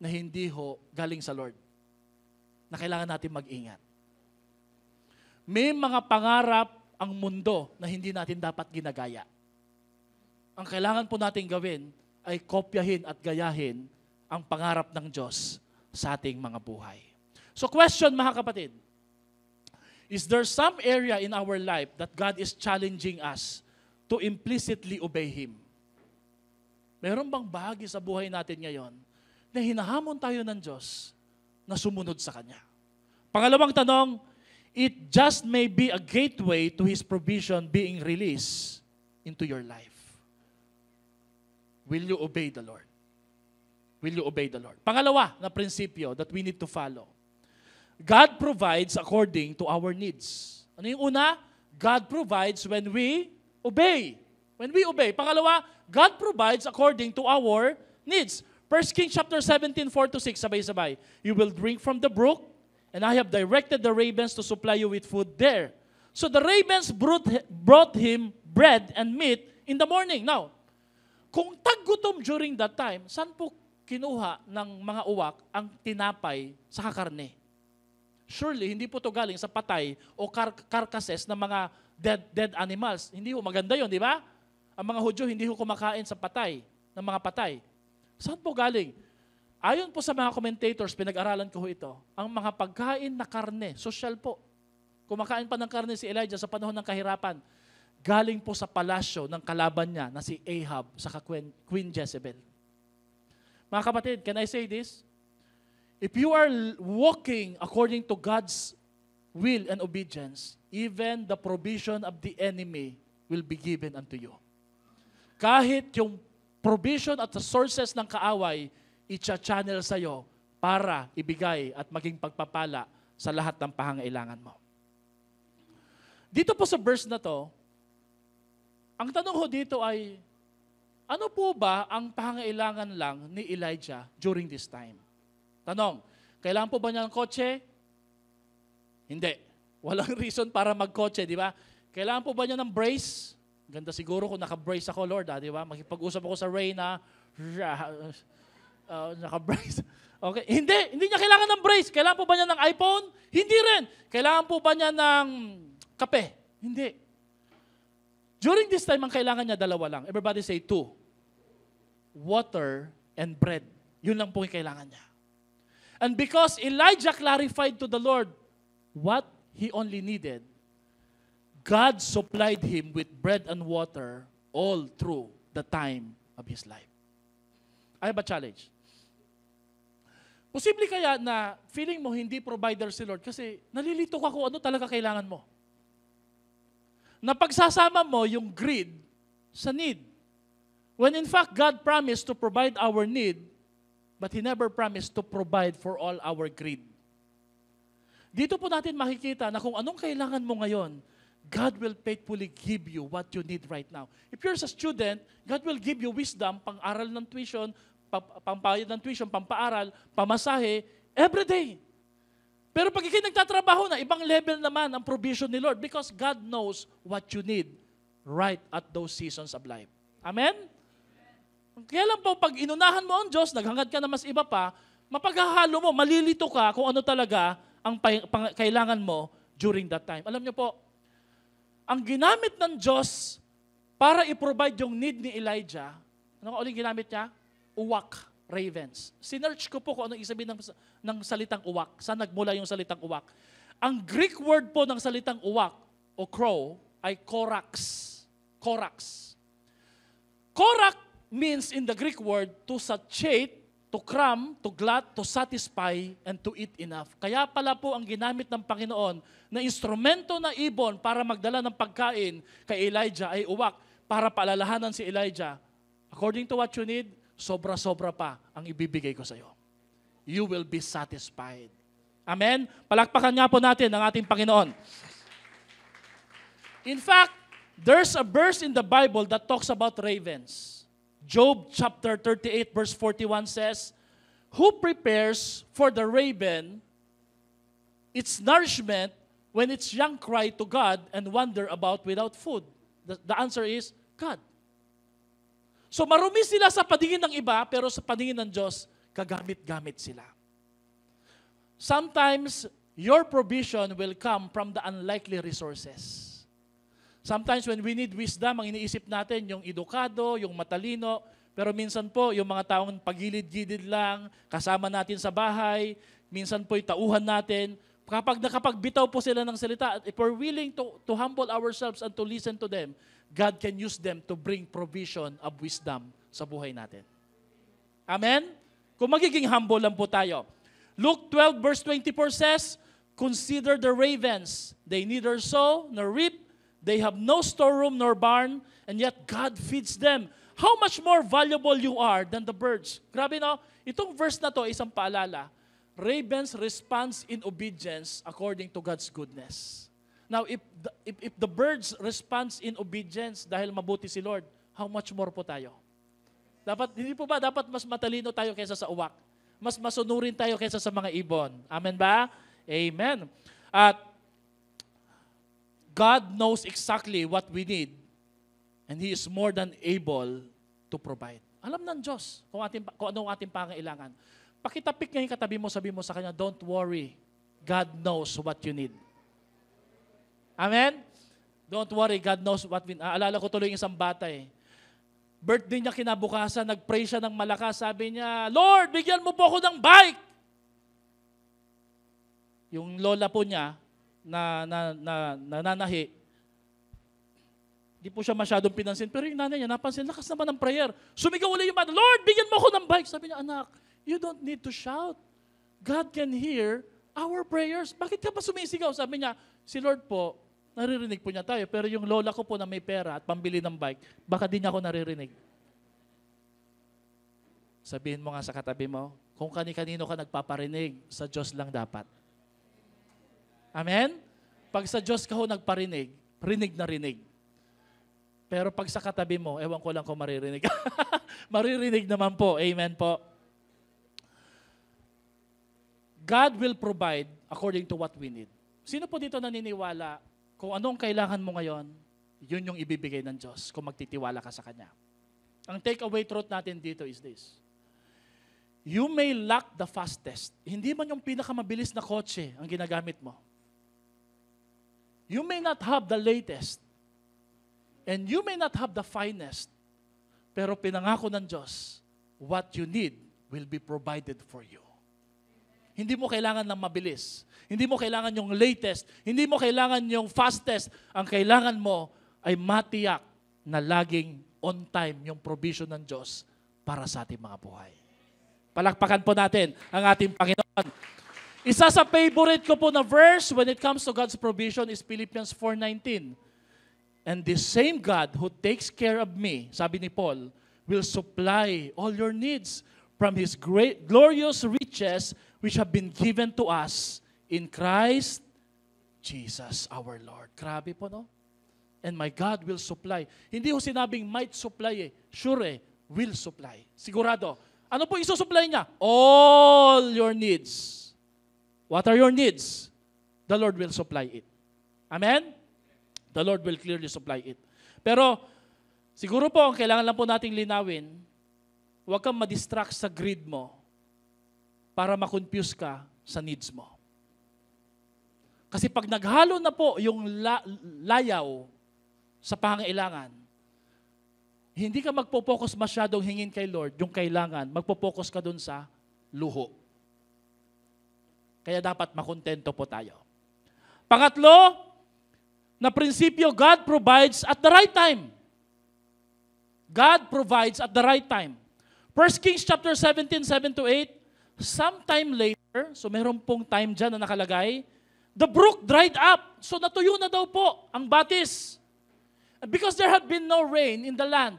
na hindi ho galing sa Lord, na kailangan natin mag-ingat. May mga pangarap ang mundo na hindi natin dapat ginagaya. Ang kailangan po natin gawin ay kopyahin at gayahin ang pangarap ng Diyos sa ating mga buhay. So question mga kapatid, is there some area in our life that God is challenging us to implicitly obey Him? Meron bang bahagi sa buhay natin ngayon na hinahamon tayo ng Diyos na sumunod sa Kanya? Pangalawang tanong, it just may be a gateway to His provision being released into your life. Will you obey the Lord? Will you obey the Lord? Pangalawa na prinsipyo that we need to follow. God provides according to our needs. Ano yung una? God provides when we obey. When we obey. Pangalawa, God provides according to our needs. 1 Kings chapter 17, 4-6, sabay-sabay. You will drink from the brook, and I have directed the ravens to supply you with food there. So the ravens brought him bread and meat in the morning. Now, kung taggutom during that time, saan po kinuha ng mga uwak ang tinapay sa karne? Surely, hindi po ito galing sa patay o carcasses ng mga dead animals. Hindi po maganda yun, di ba? Ang mga Hudyo hindi po kumakain sa patay, ng mga patay. Saan po galing? Ayon po sa mga commentators, pinag-aralan ko ito, ang mga pagkain na karne, social po. Kumakain pa ng karne si Elijah sa panahon ng kahirapan. Galing po sa palasyo ng kalaban niya na si Ahab sa Queen Jezebel. Mga kapatid, can I say this? If you are walking according to God's will and obedience, even the provision of the enemy will be given unto you. Kahit yung provision at the sources ng kaaway, i-channel sa iyo para ibigay at maging pagpapala sa lahat ng pangangailangan mo. Dito po sa verse na to, ang tanong ho dito ay, ano po ba ang pangangailangan lang ni Elijah during this time? Tanong, kailangan po ba niya ng kotse? Hindi. Walang reason para magkotse, di ba? Kailangan po ba niya ng brace? Ganda siguro kung naka-brace ako, Lord, di ba? Makipag-usap ako sa Reyna, naka-brace. Okay, hindi niya kailangan ng brace. Kailangan po ba niya ng iPhone? Hindi rin. Kailangan po ba niya ng kape? Hindi. During this time, ang kailangan niya dalawa lang. Everybody say two. Water and bread. Yun lang po yung kailangan niya. And because Elijah clarified to the Lord what he only needed, God supplied him with bread and water all through the time of his life. I have a challenge. Posible kaya na feeling mo hindi provider si Lord kasi nalilito ka kung ano talaga kailangan mo. Napagsasama mo yung greed sa need. When in fact, God promised to provide our need, but He never promised to provide for all our greed. Dito po natin makikita na kung anong kailangan mo ngayon, God will faithfully give you what you need right now. If you're a student, God will give you wisdom, pang-aral ng tuition, pampayad ng tuition, pampaaral, pamasahe, every day. Pero pag ikay nagtatrabaho na, ibang level naman ang provision ni Lord because God knows what you need right at those seasons of life. Amen? Kaya lang po, pag inunahan mo ang Diyos, naghangad ka na mas iba pa, mapaghahalo mo, malilito ka kung ano talaga ang kailangan mo during that time. Alam niyo po, ang ginamit ng Diyos para i-provide yung need ni Elijah, ano ulit ginamit niya? Uwak, ravens. Sinearch ko po kung ano isabihin ng salitang uwak. Saan nagmula yung salitang uwak? Ang Greek word po ng salitang uwak o crow ay korax. Korax. Korak means in the Greek word to satiate, to cram, to glut, to satisfy, and to eat enough. Kaya pala po ang ginamit ng Panginoon na instrumento na ibon para magdala ng pagkain kay Elijah ay uwak para paalalahanan si Elijah. According to what you need, sobra-sobra pa ang ibibigay ko sa iyo. You will be satisfied. Amen? Palakpakan nga po natin ang ating Panginoon. In fact, there's a verse in the Bible that talks about ravens. Job chapter 38 verse 41 says, "Who prepares for the raven its nourishment when its young cry to God and wander about without food?" The answer is God. So marumi sila sa paningin ng iba, pero sa paningin ng Diyos, kagamit-gamit sila. Sometimes, your provision will come from the unlikely resources. Sometimes when we need wisdom, ang iniisip natin yung edukado, yung matalino, pero minsan po yung mga taong pagilid-gilid lang, kasama natin sa bahay, minsan po yung tauhan natin, kapag nakapagbitaw po sila ng salita, if we're willing to humble ourselves and to listen to them, God can use them to bring provision of wisdom sa buhay natin. Amen? Kung magiging humble lang po tayo. Luke 12 verse 24 says, "Consider the ravens, they neither sow nor reap, they have no storeroom nor barn, and yet God feeds them. How much more valuable you are than the birds." Grabe no? Itong verse na to, isang paalala. Ravens responds in obedience according to God's goodness. Now, if the birds responds in obedience dahil mabuti si Lord, how much more po tayo? Hindi po ba dapat mas matalino tayo kaysa sa uwak? Mas masunurin tayo kaysa sa mga ibon. Amen ba? Amen. At God knows exactly what we need And He is more than able to provide. Alam ng Diyos kung ano ang ating pangailangan. Pakitapik ngayon katabi mo, sabi mo sa Kanya, don't worry. God knows what you need. Amen? Don't worry, God knows what we need. Alala ko tuloy yung isang bata eh. Birthday niya kinabukasan, nag-pray siya ng malakas. Sabi niya, Lord, bigyan mo po ako ng bike. Yung lola po niya, nananahi, di po siya masyadong pinansin. Pero yung nanay niya, napansin, lakas naman ng prayer. Sumigaw ulit yung bata, Lord, bigyan mo ako ng bike. Sabi niya, anak, you don't need to shout. God can hear our prayers. Bakit ka ba sumisigaw? Sabi niya, si Lord po, naririnig po niya tayo. Pero yung lola ko po na may pera at pambili ng bike, baka di niya ako naririnig. Sabihin mo nga sa katabi mo, kung kani-kanino ka nagpaparinig, sa Diyos lang dapat. Amen? Pag sa Diyos ka ho nagparinig, rinig na rinig. Pero pag sa katabi mo, ewan ko lang kung maririnig. Maririnig naman po. Amen po. God will provide according to what we need. Sino po dito naniniwala kung anong kailangan mo ngayon, yun yung ibibigay ng Diyos kung magtitiwala ka sa Kanya. Ang takeaway truth natin dito is this. You may lack the fastest. Hindi man yung pinakamabilis na kotse ang ginagamit mo. You may not have the latest. And you may not have the finest, pero pinangako ng Diyos, what you need will be provided for you. Hindi mo kailangan ng mabilis. Hindi mo kailangan yung latest. Hindi mo kailangan yung fastest. Ang kailangan mo ay matiyak na laging on time yung provision ng Diyos para sa ating mga buhay. Palakpakan po natin ang ating Panginoon. Isa sa favorite ko po na verse when it comes to God's provision is Philippians 4:19. And the same God who takes care of me, sabi ni Paul, will supply all your needs from His great, glorious riches which have been given to us in Christ Jesus our Lord. Grabe po, no? And my God will supply. Hindi ho sinabing might supply eh. Sure eh, will supply. Sigurado. Ano po isusupply niya? All your needs. What are your needs? The Lord will supply it. Amen? The Lord will clearly supply it. Pero, siguro po, ang kailangan lang po nating linawin, huwag kang madistract sa greed mo para makonfuse ka sa needs mo. Kasi pag naghalo na po yung layaw sa pangailangan, hindi ka magpo-focus masyadong hingin kay Lord, yung kailangan, magpo-focus ka dun sa luho. Kaya dapat makontento po tayo. Pangatlo, na prinsipyo, God provides at the right time. God provides at the right time. 1 Kings chapter 17, 7-8, sometime later, so meron pong time dyan na nakalagay, the brook dried up. So natuyo na daw po ang batis. Because there had been no rain in the land.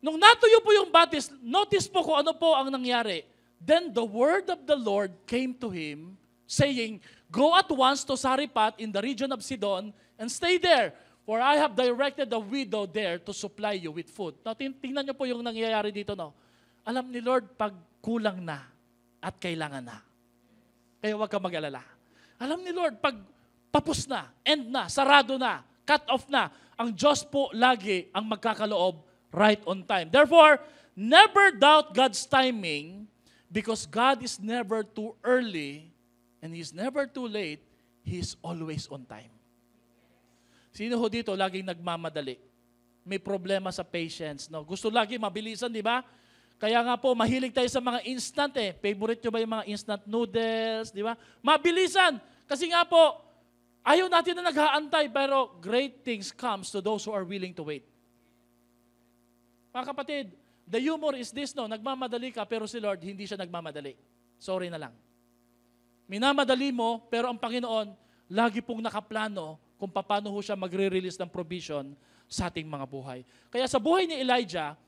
Nung natuyo po yung batis, notice po kung ano po ang nangyari. Then the word of the Lord came to him, saying, go at once to Sarephat in the region of Sidon, and stay there, for I have directed the widow there to supply you with food. Now, tingnan niyo po yung nangyayari dito, no? Alam ni Lord, pag kulang na at kailangan na. Kaya huwag ka mag-alala. Alam ni Lord, pag tapos na, end na, sarado na, cut off na, ang Diyos po lagi ang magkakaloob right on time. Therefore, never doubt God's timing because God is never too early and He is never too late. He is always on time. Sino ho dito laging nagmamadali? May problema sa patience. No? Gusto lagi mabilisan, di ba? Kaya nga po, mahilig tayo sa mga instant eh. Favorite nyo ba yung mga instant noodles, di ba? Mabilisan. Kasi nga po, ayaw natin na nag-aantay, pero great things comes to those who are willing to wait. Mga kapatid, the humor is this, no? Nagmamadali ka, pero si Lord, hindi siya nagmamadali. Sorry na lang. Minamadali mo, pero ang Panginoon, lagi pong nakaplano kung paano ho siya magre-release ng provision sa ating mga buhay. Kaya sa buhay ni Elijah,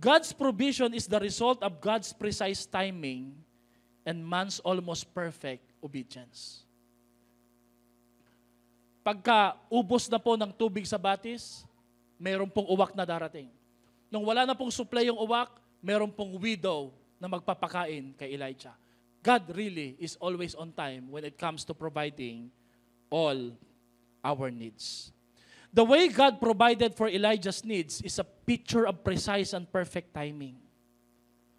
God's provision is the result of God's precise timing and man's almost perfect obedience. Pagka ubos na po ng tubig sa batis, mayroon pong uwak na darating. Nung wala na pong supply yung uwak, mayroon pong widow na magpapakain kay Elijah. God really is always on time when it comes to providing all our needs. The way God provided for Elijah's needs is a picture of precise and perfect timing.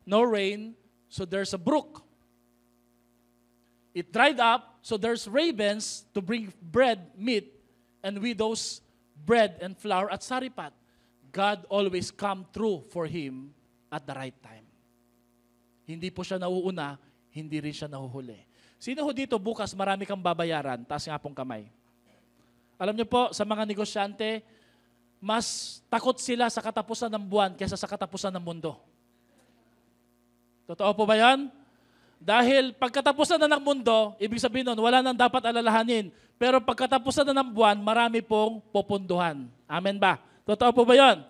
No rain, so there's a brook. It dried up, so there's ravens to bring bread, meat, and widows bread and flour at Sariphat. God always come through for him at the right time. Hindi po siya nauuna, hindi rin siya nahuhuli. Sino ho dito bukas marami kang babayaran? Taas nga pong kamay. Alam niyo po, sa mga negosyante, mas takot sila sa katapusan ng buwan kaysa sa katapusan ng mundo. Totoo po ba yan? Dahil pagkatapusan na ng mundo, ibig sabihin nun, wala nang dapat alalahanin. Pero pagkatapusan na ng buwan, marami pong pupunduhan. Amen ba? Totoo po ba yan?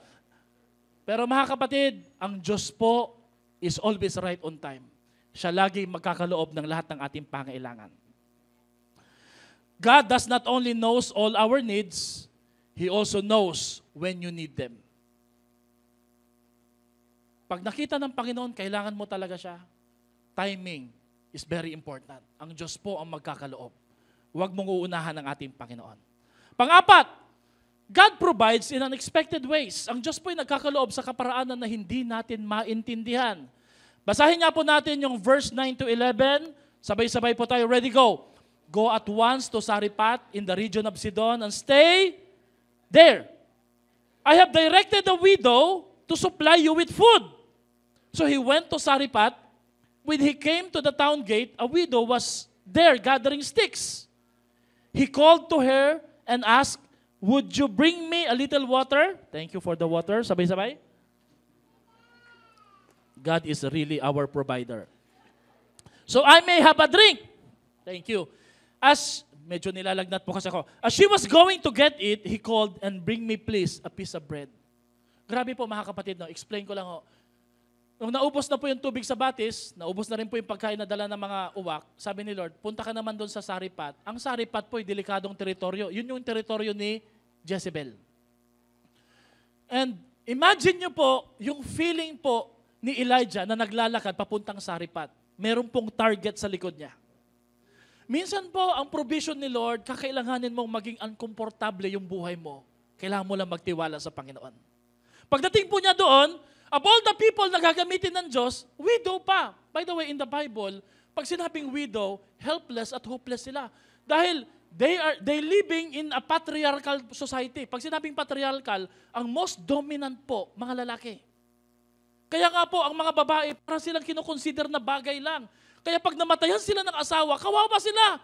Pero mga kapatid, ang Diyos po is always right on time. Siya lagi magkakaloob ng lahat ng ating pangailangan. God does not only knows all our needs, He also knows when you need them. Pag nakita ng Panginoon, kailangan mo talaga siya. Timing is very important. Ang Diyos po ang magkakaloob. Huwag mong uunahan ang ating Panginoon. Pang-apat, God provides in unexpected ways. Ang Diyos po ay nagkakaloob sa kaparaanan na hindi natin maintindihan. Basahin nga po natin yung verse 9 to 11. Sabay-sabay po tayo. Ready, go. Go at once to Sariphat in the region of Sidon and stay there. I have directed the widow to supply you with food. So he went to Sariphat. When he came to the town gate, a widow was there gathering sticks. He called to her and asked, "Would you bring me a little water?" Thank you for the water. Sabay-sabay. God is really our provider. So I may have a drink. Thank you. Medyo nilalagnat po kasi ako. As she was going to get it, he called and bring me please a piece of bread. Grabe po mga kapatid, no? Explain ko lang ho. Nung naubos na po yung tubig sa batis, naubos na rin po yung pagkain na dala ng mga uwak, sabi ni Lord, punta ka naman doon sa Sariphat. Ang Sariphat po ay delikadong teritoryo. Yun yung teritoryo ni Jezebel. And imagine nyo po, yung feeling po ni Elijah na naglalakad papuntang Sariphat. Meron pong target sa likod niya. Minsan po, ang provision ni Lord, kakailanganin mong maging uncomfortable yung buhay mo. Kailangan mo lang magtiwala sa Panginoon. Pagdating po niya doon, of all the people na gagamitin ng Diyos, widow pa. By the way, in the Bible, pag sinabing widow, helpless at hopeless sila. Dahil they living in a patriarchal society. Pag sinabing patriarchal, ang most dominant po, mga lalaki. Kaya nga po, ang mga babae, para silang kinoconsider na bagay lang. Kaya pag namatayan sila ng asawa, kawawa sila.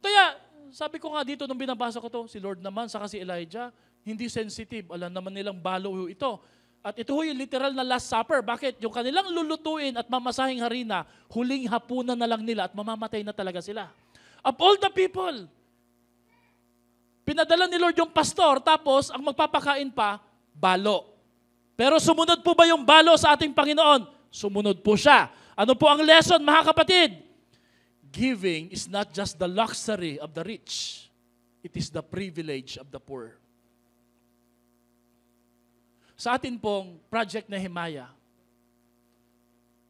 Kaya, sabi ko nga dito, nung binabasa ko to, si Lord naman, saka si Elijah, hindi sensitive. Alam naman nilang balo ito. At ito yung literal na Last Supper. Bakit? Yung kanilang lulutuin at mamasahing harina, huling hapunan na lang nila at mamamatay na talaga sila. Of all the people, pinadala ni Lord yung pastor, tapos ang magpapakain pa, balo. Pero sumunod po ba yung balo sa ating Panginoon? Sumunod po siya. Ano po ang lesson, mga kapatid? Giving is not just the luxury of the rich. It is the privilege of the poor. Sa atin pong Project Nehemiah,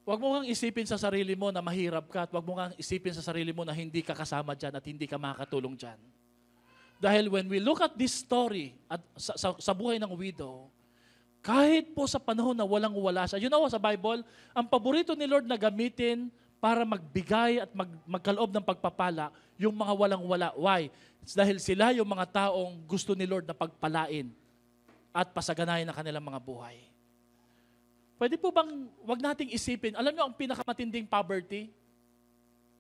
huwag mo kang isipin sa sarili mo na mahirap ka at huwag mo kang isipin sa sarili mo na hindi ka kasama dyan at hindi ka makakatulong dyan. Dahil when we look at this story at sa buhay ng widow, kahit po sa panahon na walang-wala siya, you know, sa Bible, ang paborito ni Lord na gamitin para magbigay at magkaloob ng pagpapala, yung mga walang-wala. Why? It's dahil sila yung mga taong gusto ni Lord na pagpalain at pasaganayin ang kanilang mga buhay. Pwede po bang wag nating isipin, alam niyo ang pinakamatinding poverty?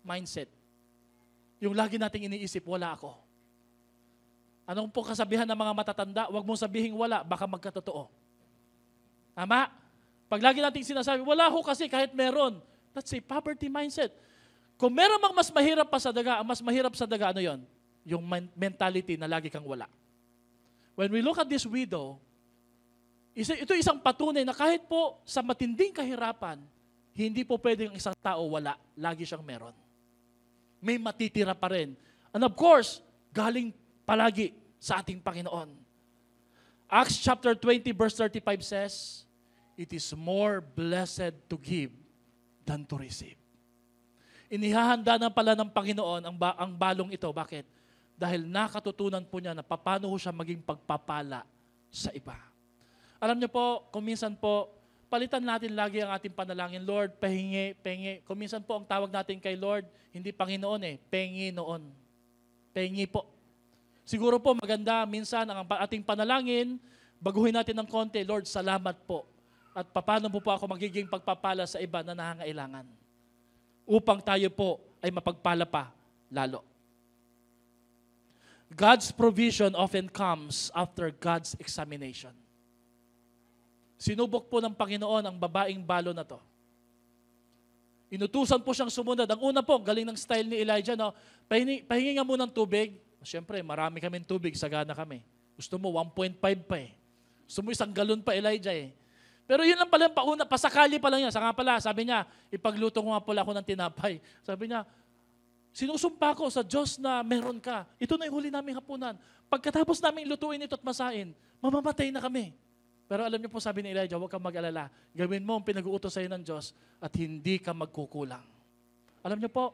Mindset. Yung lagi nating iniisip, wala ako. Anong po kasabihan ng mga matatanda? Wag mong sabihin wala, baka magkatotoo. Tama? Pag lagi nating sinasabi, wala ho kasi kahit meron. That's a poverty mindset. Kung meron mang mas mahirap pa sa daga, ang mas mahirap sa daga, ano yon? Yung mentality na lagi kang wala. When we look at this widow, ito isang patunay na kahit po sa matinding kahirapan, hindi po pwedeng isang tao wala. Lagi siyang meron. May matitira pa rin. And of course, galing palagi sa ating Panginoon. Acts chapter 20 verse 35 says, "It is more blessed to give than to receive." Inihahanda na pala ng Panginoon ang balong ito. Bakit? dahil nakatutunan po niya na paano siya maging pagpapala sa iba. Alam niyo po, kung minsan po, palitan natin lagi ang ating panalangin, Lord, pahingi, pengi. Kung minsan po ang tawag natin kay Lord, hindi Panginoon pengi noon. Pengi po. Siguro po maganda minsan ang ating panalangin, baguhin natin ng konti, Lord, salamat po. At paano po ako magiging pagpapala sa iba na nangangailangan. Upang tayo po ay mapagpala pa lalo. God's provision often comes after God's examination. Sinubok po ng Panginoon ang babaeng balo na to. Inutusan po siyang sumunod. Ang una po, galing ng style ni Elijah, no? Pahingi nga muna ng tubig. Siyempre, marami kaming tubig, sagana kami. Gusto mo, 1.5 pa Gusto mo 1 galon pa, Elijah Pero yun lang pala, pasakali pa lang yan. Saka pala, sabi niya, ipagluto ko nga pala ako ng tinapay. Sabi niya, sinusumpa ko sa Diyos na meron ka. Ito na yung huli naming hapunan. Pagkatapos namin lutuin ito at masain, mamamatay na kami. Pero alam niyo po, sabi ni Elijah, huwag kang mag-alala. Gawin mo ang pinag-uutos sa'yo ng Diyos at hindi ka magkukulang. Alam niyo po,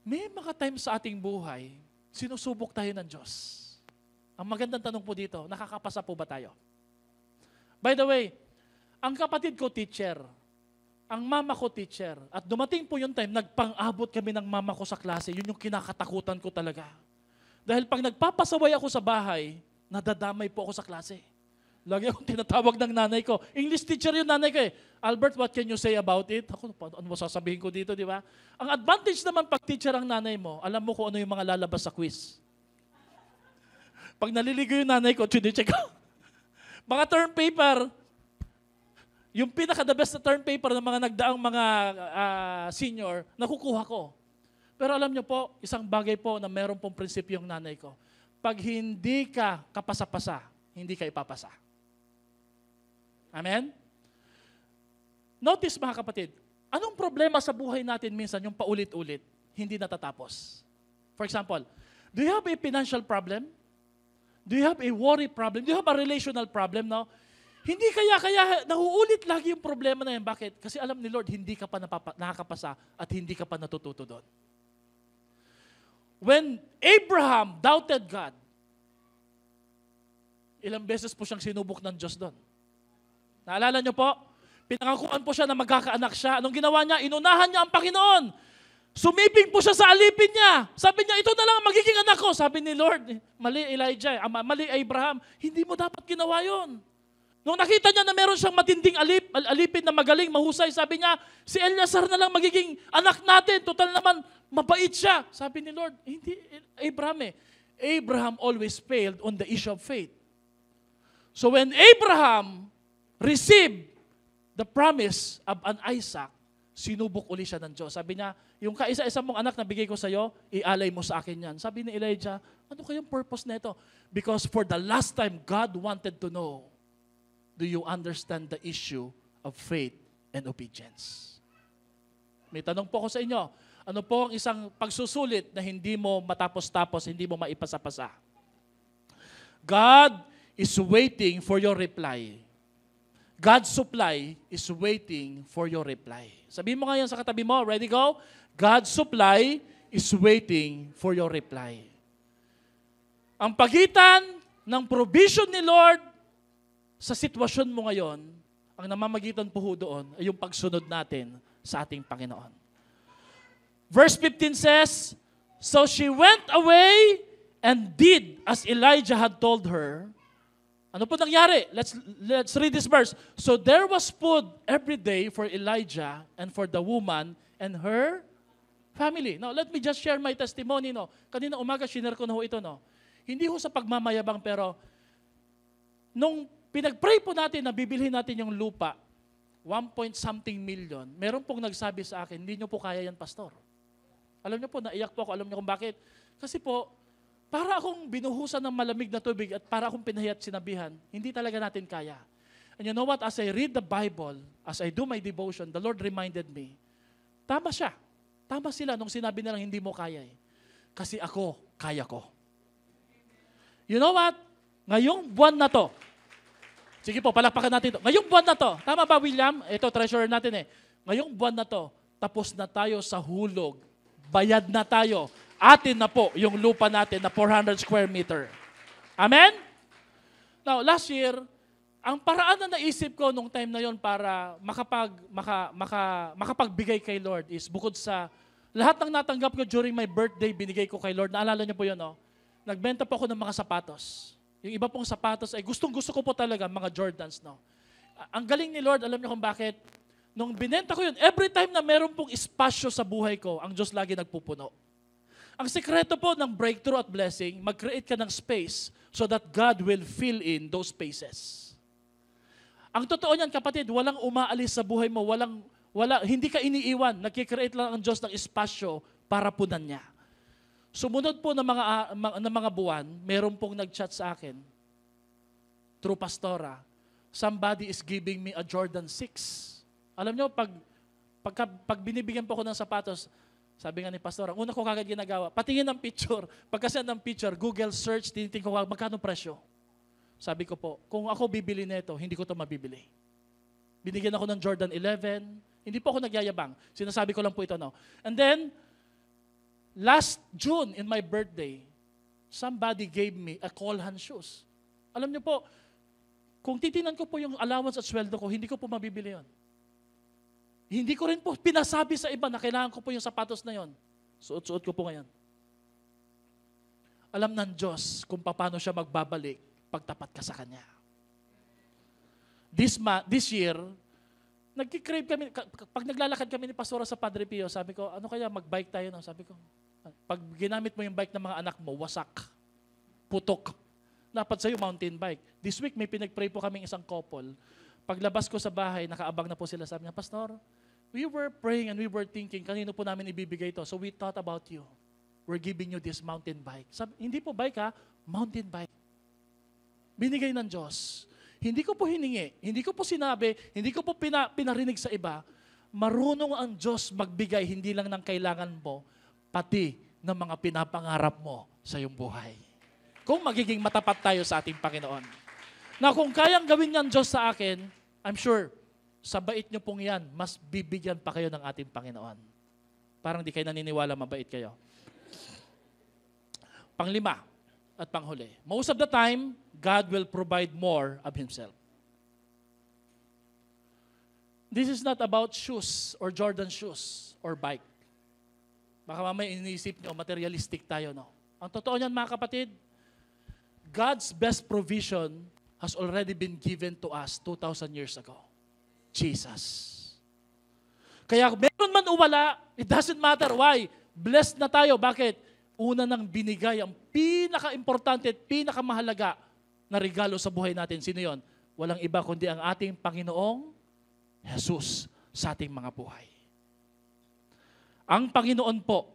may mga times sa ating buhay, sinusubok tayo ng Diyos. Ang magandang tanong po dito, nakakapasa po ba tayo? By the way, ang kapatid ko teacher, ang mama ko teacher, at dumating po yung time, nagpang-abot kami ng mama ko sa klase, yun yung kinakatakutan ko talaga. Dahil pag nagpapasaway ako sa bahay, nadadamay po ako sa klase. Lagi akong tinatawag ng nanay ko. English teacher yung nanay ko Albert, what can you say about it? Ako, ano mo sasabihin ko dito, di ba? Ang advantage naman pag teacher ang nanay mo, alam mo kung ano yung mga lalabas sa quiz. Pag naliligo yung nanay ko, chine-check ko. Mga term paper, yung pinaka-the best na term paper ng mga nagdaang mga senior, nakukuha ko. Pero alam nyo po, isang bagay po na meron pong prinsipyo yung nanay ko. Pag hindi ka kapasa-pasa, hindi ka ipapasa. Amen? Notice mga kapatid, anong problema sa buhay natin minsan yung paulit-ulit, hindi natatapos? For example, do you have a financial problem? Do you have a worry problem? Do you have a relational problem? No? Hindi kaya nauulit lagi yung problema na yan. Bakit? Kasi alam ni Lord, hindi ka pa nakakapasa at hindi ka pa natututo doon. When Abraham doubted God, ilang beses po siyang sinubok ng Diyos doon. Naalala niyo po? Pinangakuan po siya na magkakaanak siya. Anong ginawa niya? Inunahan niya ang Panginoon. Sumiping po siya sa alipin niya. Sabi niya, ito na lang ang magiging anak ko. Sabi ni Lord, mali Elijah, mali Abraham, hindi mo dapat ginawa yon. Nung nakita niya na meron siyang matinding alipin na magaling, mahusay, sabi niya, si Eleazar na lang magiging anak natin. Total naman, mabait siya. Sabi ni Lord, hindi Abraham Abraham always failed on the issue of faith. So when Abraham received the promise of an Isaac, sinubok uli siya ng Diyos. Sabi niya, yung kaisa-isa mong anak na bigay ko sa iyo, ialay mo sa akin yan. Sabi ni Elijah, ano kayang purpose na ito? Because for the last time, God wanted to know, do you understand the issue of faith and obedience? May tanong po ako sa inyo, ano po ang isang pagsusulit na hindi mo matapos-tapos, hindi mo maipasa-pasa? God is waiting for your reply. God's supply is waiting for your reply. Sabihin mo ngayon sa katabi mo, ready, go? God's supply is waiting for your reply. Ang pagitan ng provision ni Lord sa sitwasyon mo ngayon, ang namamagitan po doon ay yung pagsunod natin sa ating Panginoon. Verse 15 says, so she went away and did as Elijah had told her. Ano po nangyari? Let's read this verse. So there was food every day for Elijah and for the woman and her family. Now, let me just share my testimony. No? Kanina umaga, shinare ko na ho ito. No? Hindi ho sa pagmamayabang, pero nung pinag-pray po natin na bibilhin natin yung lupa, 1.something million, meron pong nagsabi sa akin, hindi nyo po kaya yan, pastor. Alam nyo po, naiyak po ako. Alam nyo kung bakit? Kasi po, para akong binuhusan ng malamig na tubig at para akong pinahiyat sinabihan, hindi talaga natin kaya. And you know what? As I read the Bible, as I do my devotion, the Lord reminded me, tama siya. Tama sila nung sinabi nilang hindi mo kaya Kasi ako, kaya ko. You know what? Ngayong buwan na to, sige po, palakpakan natin ito. Ngayong buwan na to, tama ba William? Ito, treasurer natin Ngayong buwan na to, tapos na tayo sa hulog. Bayad na tayo. atin na po yung lupa natin na 400 square meter. Amen? Now, last year, ang paraan na naisip ko nung time na yon para makapagbigay kay Lord is bukod sa lahat ng natanggap ko during my birthday, binigay ko kay Lord. Naalala niyo po yun, no? Nagbenta po ako ng mga sapatos. Yung iba pong sapatos ay gustong-gusto ko po talaga, mga Jordans, no? Ang galing ni Lord, alam niyo kung bakit? Nung binenta ko yun, every time na meron pong espasyo sa buhay ko, ang Diyos lagi nagpupuno. Ang sekreto po ng breakthrough at blessing, mag-create ka ng space so that God will fill in those spaces. Ang totoo niyan, kapatid, walang umaalis sa buhay mo, hindi ka iniiwan, nagkikreate lang ang Diyos ng espasyo para punan niya. Sumunod po ng mga buwan, meron pong nag-chat sa akin, through Pastora, somebody is giving me a Jordan 6. Alam niyo, pag binibigyan po ako ng sapatos, sabi nga ni Pastora, una ko kagad ginagawa, patingin ng picture, pagkasend ng picture, Google search, tinitingin ko magkano presyo. Sabi ko po, kung ako bibili nito, hindi ko ito mabibili. Binigyan ako ng Jordan 11. Hindi po ako nagyayabang. Sinasabi ko lang po ito, no? And then, last June, in my birthday, somebody gave me a Colhan shoes. Alam niyo po, kung titinan ko po yung allowance at sweldo ko, hindi ko po mabibili yon. Hindi ko rin po pinasabi sa iba na kailangan ko po yung sapatos na yon. Suot-suot ko po ngayon. Alam ng Diyos kung paano siya magbabalik pagtapat ka sa Kanya. This year, nagkikrave kami, pag naglalakad kami ni Pastora sa Padre Pio, sabi ko, ano kaya mag-bike tayo? No? Sabi ko, pag ginamit mo yung bike ng mga anak mo, wasak, putok. Dapat sa'yo mountain bike. This week, may pinag-pray po kaming isang couple. Paglabas ko sa bahay, nakaabang na po sila. Sabi niya, Pastor, we were praying and we were thinking, kanino po namin ibibigay ito? So we thought about you. We're giving you this mountain bike. Sabi, hindi po bike ha, mountain bike. Binigay ng Diyos. Hindi ko po hiningi, hindi ko po sinabi, hindi ko po pinarinig sa iba. Marunong ang Diyos magbigay hindi lang ng kailangan mo, pati ng mga pinapangarap mo sa iyong buhay. Kung magiging matapat tayo sa ating Panginoon. Na kung kayang gawin niyan Diyos sa akin, I'm sure, sa bait niyo pong yan, mas bibigyan pa kayo ng ating Panginoon. Parang di kayo naniniwala mabait kayo. Panglima at panghuli. Most of the time, God will provide more of Himself. This is not about shoes or Jordan shoes or bike. Baka mamaya iniisip nyo, materialistic tayo, no? Ang totoo niyan, mga kapatid, God's best provision has already been given to us 2,000 years ago. Jesus. Kaya meron man o wala, it doesn't matter. Why? Blessed na tayo. Bakit? Una nang binigay ang pinaka-importante at pinakamahalaga na regalo sa buhay natin. Sino yon? Walang iba kundi ang ating Panginoong Jesus sa ating mga buhay. Ang Panginoon po,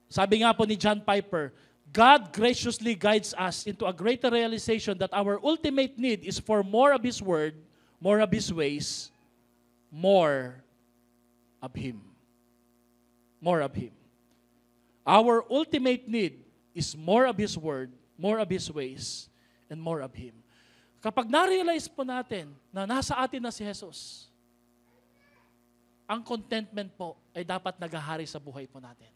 sabi nga po ni John Piper, God graciously guides us into a greater realization that our ultimate need is for more of His Word, more of His ways, more of Him. More of Him. Our ultimate need is more of His Word, more of His ways, and more of Him. Kapag na-realize po natin na nasa atin na si Jesus, ang contentment po ay dapat naghahari sa buhay po natin.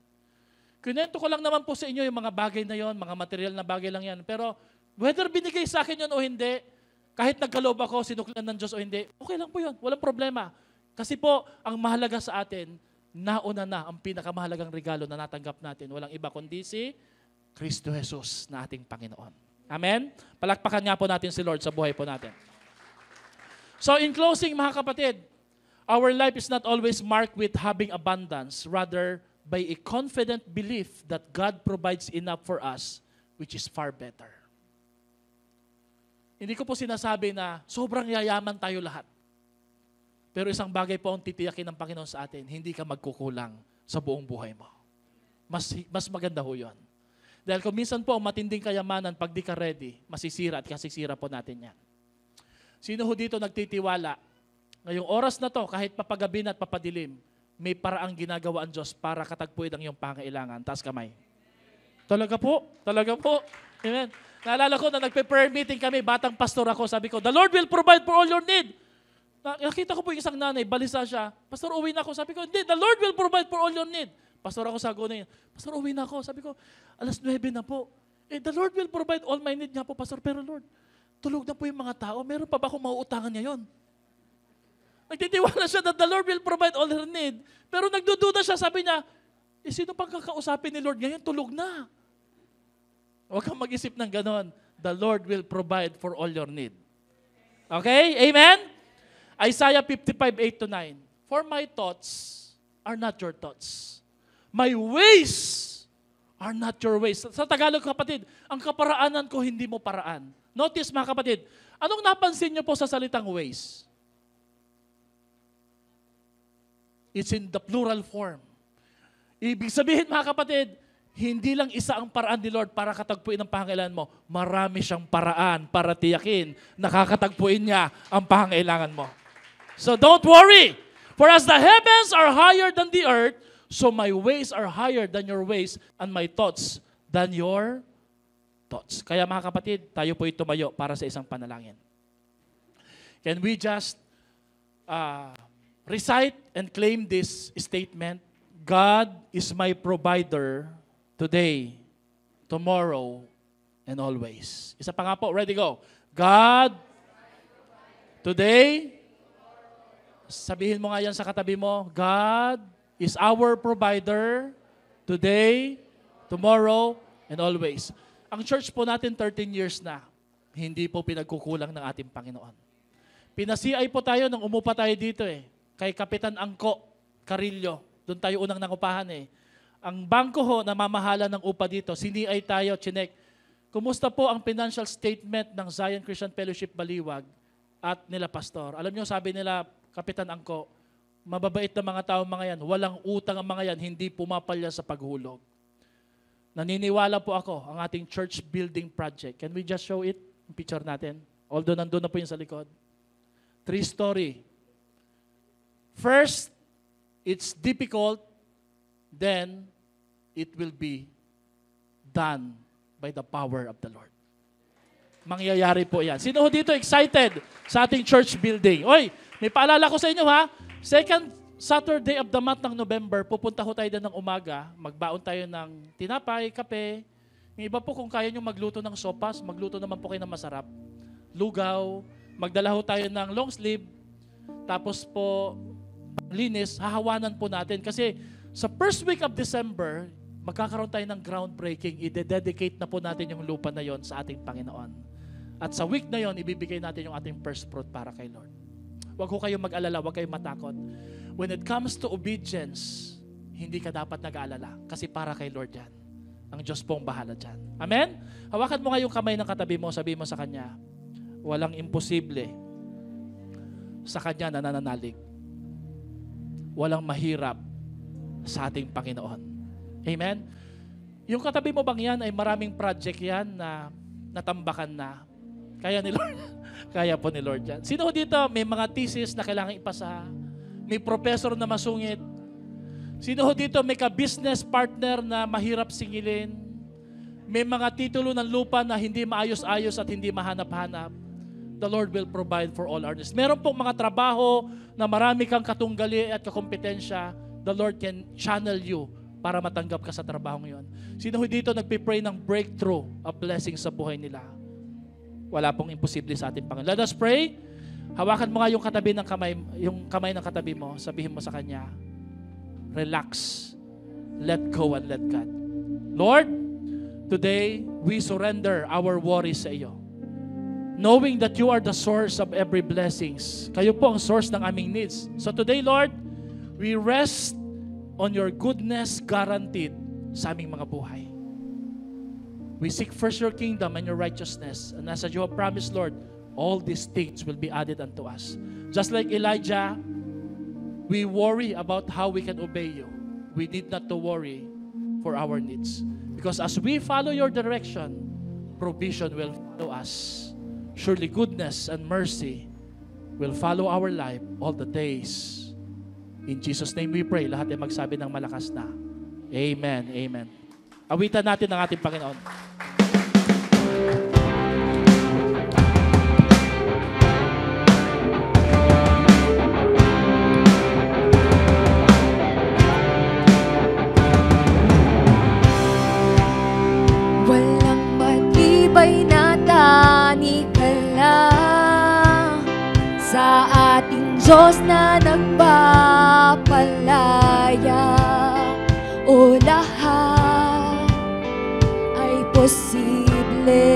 Kinento ko lang naman po sa inyo yung mga bagay na yon, mga material na bagay lang yan. Pero whether binigay sa akin yun o hindi, kahit nagkaloob ako, sinuklan ng Diyos o hindi, okay lang po yun, walang problema. Kasi po, ang mahalaga sa atin, nauna na ang pinakamahalagang regalo na natanggap natin. Walang iba kundi si Kristo Jesus na ating Panginoon. Amen? Palakpakan nga po natin si Lord sa buhay po natin. So in closing, mga kapatid, our life is not always marked with having abundance, rather by a confident belief that God provides enough for us, which is far better. Hindi ko po sinasabi na sobrang yayaman tayo lahat. Pero isang bagay po ang titiyakin ng Panginoon sa atin, hindi ka magkukulang sa buong buhay mo. Mas maganda ho yun. Dahil kung minsan po ang matinding kayamanan, pag di ka ready, masisira at kasisira po natin yan. Sino ho dito nagtitiwala? Ngayong oras na to, kahit papagabi at papadilim, may paraang ginagawa ang Diyos para katagpuin ang iyong pangailangan. Taas kamay. Talaga po. Talaga po. Amen. Naalala ko na nagpe-prayer meeting kami, batang pastor ako, sabi ko, the Lord will provide for all your need. Nakita ko po yung isang nanay, balisa siya. Pastor, uwi na ako. Sabi ko, hindi, the Lord will provide for all your need. Pastor ako sa Agonia. Pastor, uwi na ako. Sabi ko, 9:00 na po. The Lord will provide all my need nga po, Pastor. Pero Lord, tulog na po yung mga tao. Meron pa ba akong mauutangan ngayon? Nagtitiwala siya that the Lord will provide all her need. Pero nagdududa siya, sabi niya, sino pang kakausapin ni Lord ngayon? Tulog na. Huwag kang mag-isip ng ganon. The Lord will provide for all your need. Okay? Amen? Isaiah 55:8-9. For my thoughts are not your thoughts. My ways are not your ways. Sa Tagalog, kapatid, ang kaparaanan ko hindi mo paraan. Notice, mga kapatid, anong napansin niyo po sa salitang ways? It's in the plural form. Ibig sabihin, mga kapatid, hindi lang isa ang paraan ni Lord para katagpuin ang pangailangan mo. Marami siyang paraan para tiyakin na kakatagpuin niya ang pangailangan mo. So don't worry. For as the heavens are higher than the earth, so my ways are higher than your ways and my thoughts than your thoughts. Kaya mga kapatid, tayo po'y tumayo para sa isang panalangin. Can we just recite and claim this statement? God is my provider today, tomorrow, and always. Isa pa nga po, ready, go. God, today, sabihin mo nga yan sa katabi mo, God is our provider today, tomorrow, and always. Ang church po natin 13 years na, hindi po pinagkukulang ng ating Panginoon. Pinasiay po tayo nung umupa tayo dito kay Kapitan Angko Carillo. Doon tayo unang nangupahan Ang bangko ho na mamahala ng upa dito, siniay tayo, chinek. Kumusta po ang financial statement ng Zion Christian Fellowship Baliwag at nila Pastor? Alam niyo, sabi nila, Kapitan Angko, mababait na mga tao mga yan, walang utang ang mga yan, hindi pumapalya sa paghulog. Naniniwala po ako ang ating church building project. Can we just show it? Yung picture natin. Although nandun na po yung sa likod. 3-story. First, it's difficult, then it will be done by the power of the Lord. Mangyayari po yan. Sino dito excited sa ating church building? Oy, may paalala ko sa inyo ha. Second Saturday of the month ng November, pupunta ho tayo din ng umaga, magbaon tayo ng tinapay, kape. Yung iba po kung kaya nyo magluto ng sopas, magluto naman po kayo ng masarap. Lugaw, magdala ho tayo ng long sleeve, tapos po, linis, hahawanan po natin. Kasi sa first week of December, magkakaroon tayo ng groundbreaking. I-dedicate na po natin yung lupa na yon sa ating Panginoon. At sa week na yon, ibibigay natin yung ating first fruit para kay Lord. Huwag ko kayong mag-alala, huwag kayong matakot. When it comes to obedience, hindi ka dapat nag-aalala. Kasi para kay Lord yan. Ang Diyos pong bahala dyan. Amen? Hawakan mo nga yung kamay ng katabi mo, sabihin mo sa Kanya, walang imposible sa Kanya na nananalig. Walang mahirap sa ating Panginoon. Amen? Yung katabi mo bang yan ay maraming project yan na natambakan na. Kaya ni Lord. Kaya po ni Lord yan. Sino dito may mga thesis na kailangan ipasa? May professor na masungit? Sino dito may ka-business partner na mahirap singilin? May mga titulo ng lupa na hindi maayos-ayos at hindi mahanap-hanap? The Lord will provide for all our needs. Meron pong mga trabaho na marami kang katunggali at kakompetensya. The Lord can channel you para matanggap ka sa trabaho ngayon. Sino dito nagpipray ng breakthrough of blessing sa buhay nila? Wala pong imposible sa ating Panginoon. Let us pray. Hawakan mo nga yung kamay ng katabi mo. Sabihin mo sa Kanya, relax. Let go and let God. Lord, today we surrender our worries sa iyo. Knowing that you are the source of every blessings. Kayo po ang source ng aming needs. So today, Lord, we rest on your goodness guaranteed sa aming mga buhay. We seek first your kingdom and your righteousness. And as you have promised, Lord, all these things will be added unto us. Just like Elijah, we worry about how we can obey you. We need not to worry for our needs. Because as we follow your direction, provision will follow us. Surely goodness and mercy will follow our life all the days. In Jesus' name we pray. Lahat ay magsabi ng malakas na. Amen. Amen. Awitan natin ang ating Panginoon. Diyos na nagpapalaya, o lahat ay posible.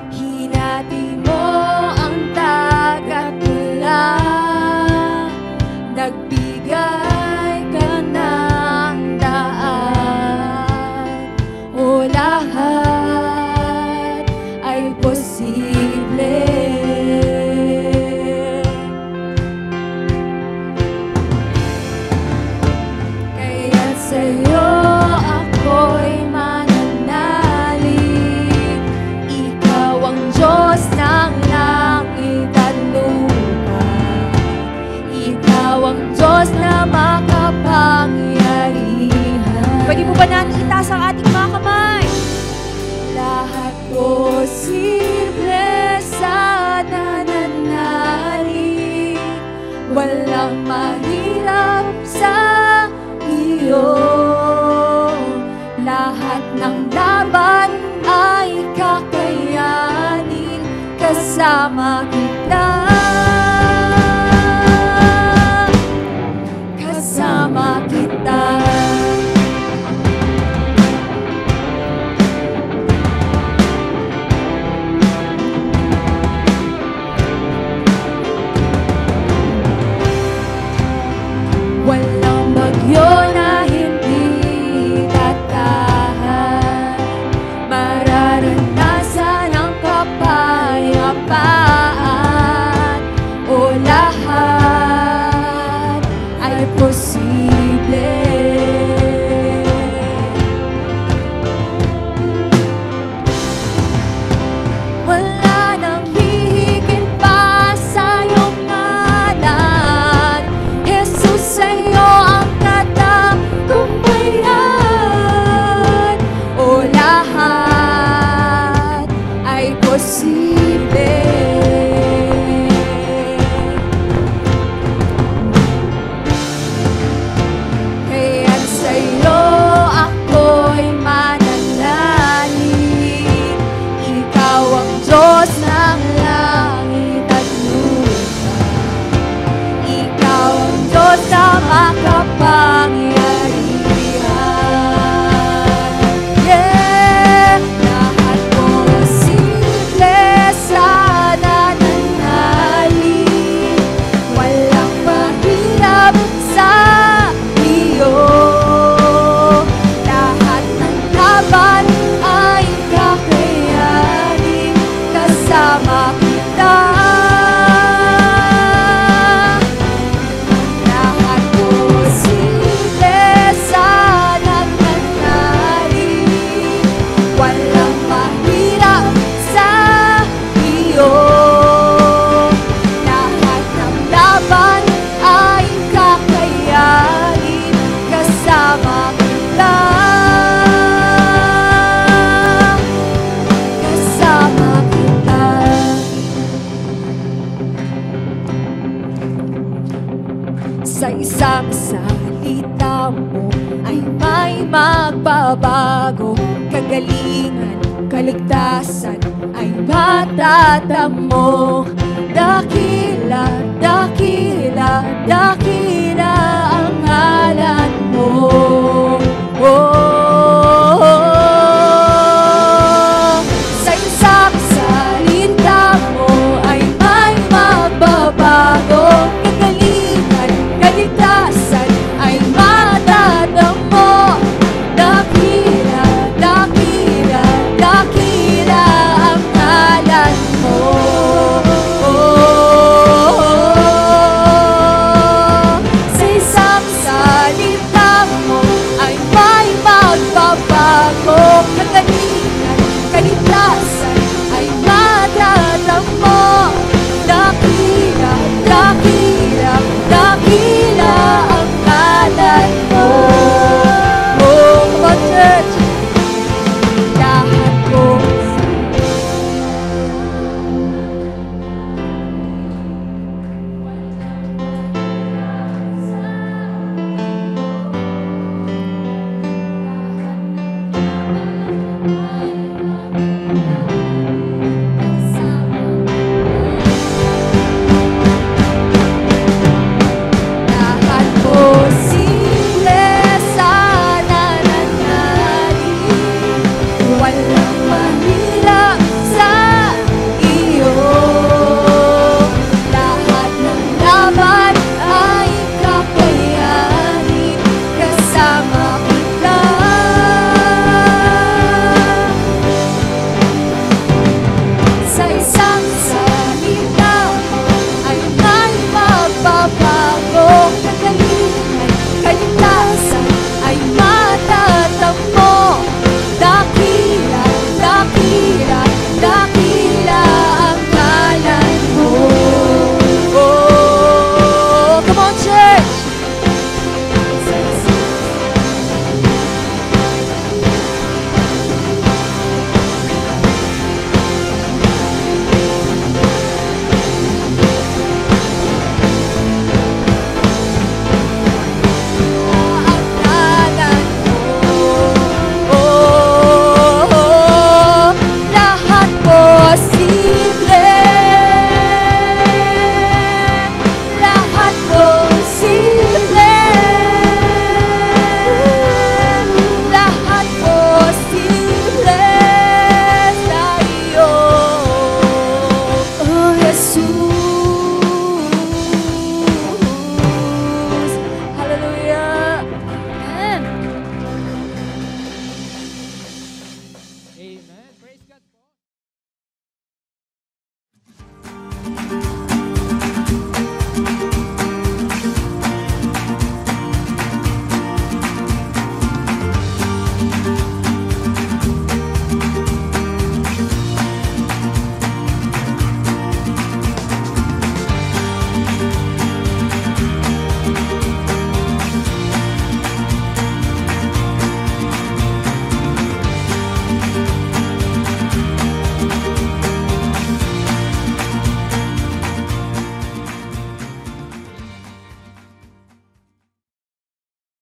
Hinati mo ang dagat mula, nagbigay ka ng daan, o lahat ay posible. Kaya sa'yo ako'y mananalig, ikaw ang Diyos ng langit at lupa, ikaw ang Diyos na makapangyarihan. Pwede mo ba natin itaas ang ating mga kamay? Lahat posible sa nananalig, walang mahirap sa iyo. Lahat ng laban ay kakayanin kasama kita. Kasama kita. Walang bagyo na hindi tatahan, mararanasan ang kapayapaan, o lahat ay posible. Wala nang hihigit pa sa iyong ngalan, Jesus, sa'yo ang katagumpayan, o lahat ay posible. Kaya't sa'yo ako'y mananalig, ikaw ang Diyos ng langit at lupa, ikaw ang Diyos na makapangyarihan. Yeah! Lahat posible sa nananalig, walang mahirap sa iyo. Lahat ng laban ay kakayanin kasama kita. Lahat posible sa nananalig, walang mahirap sa iyo. Lahat ng laban ay kakayanin kasama kita. Kasama kita. Sa isang salita mo ay may magbabago, kagalingan, kaligtasan ay matatamo. Dakila, dakila, dakila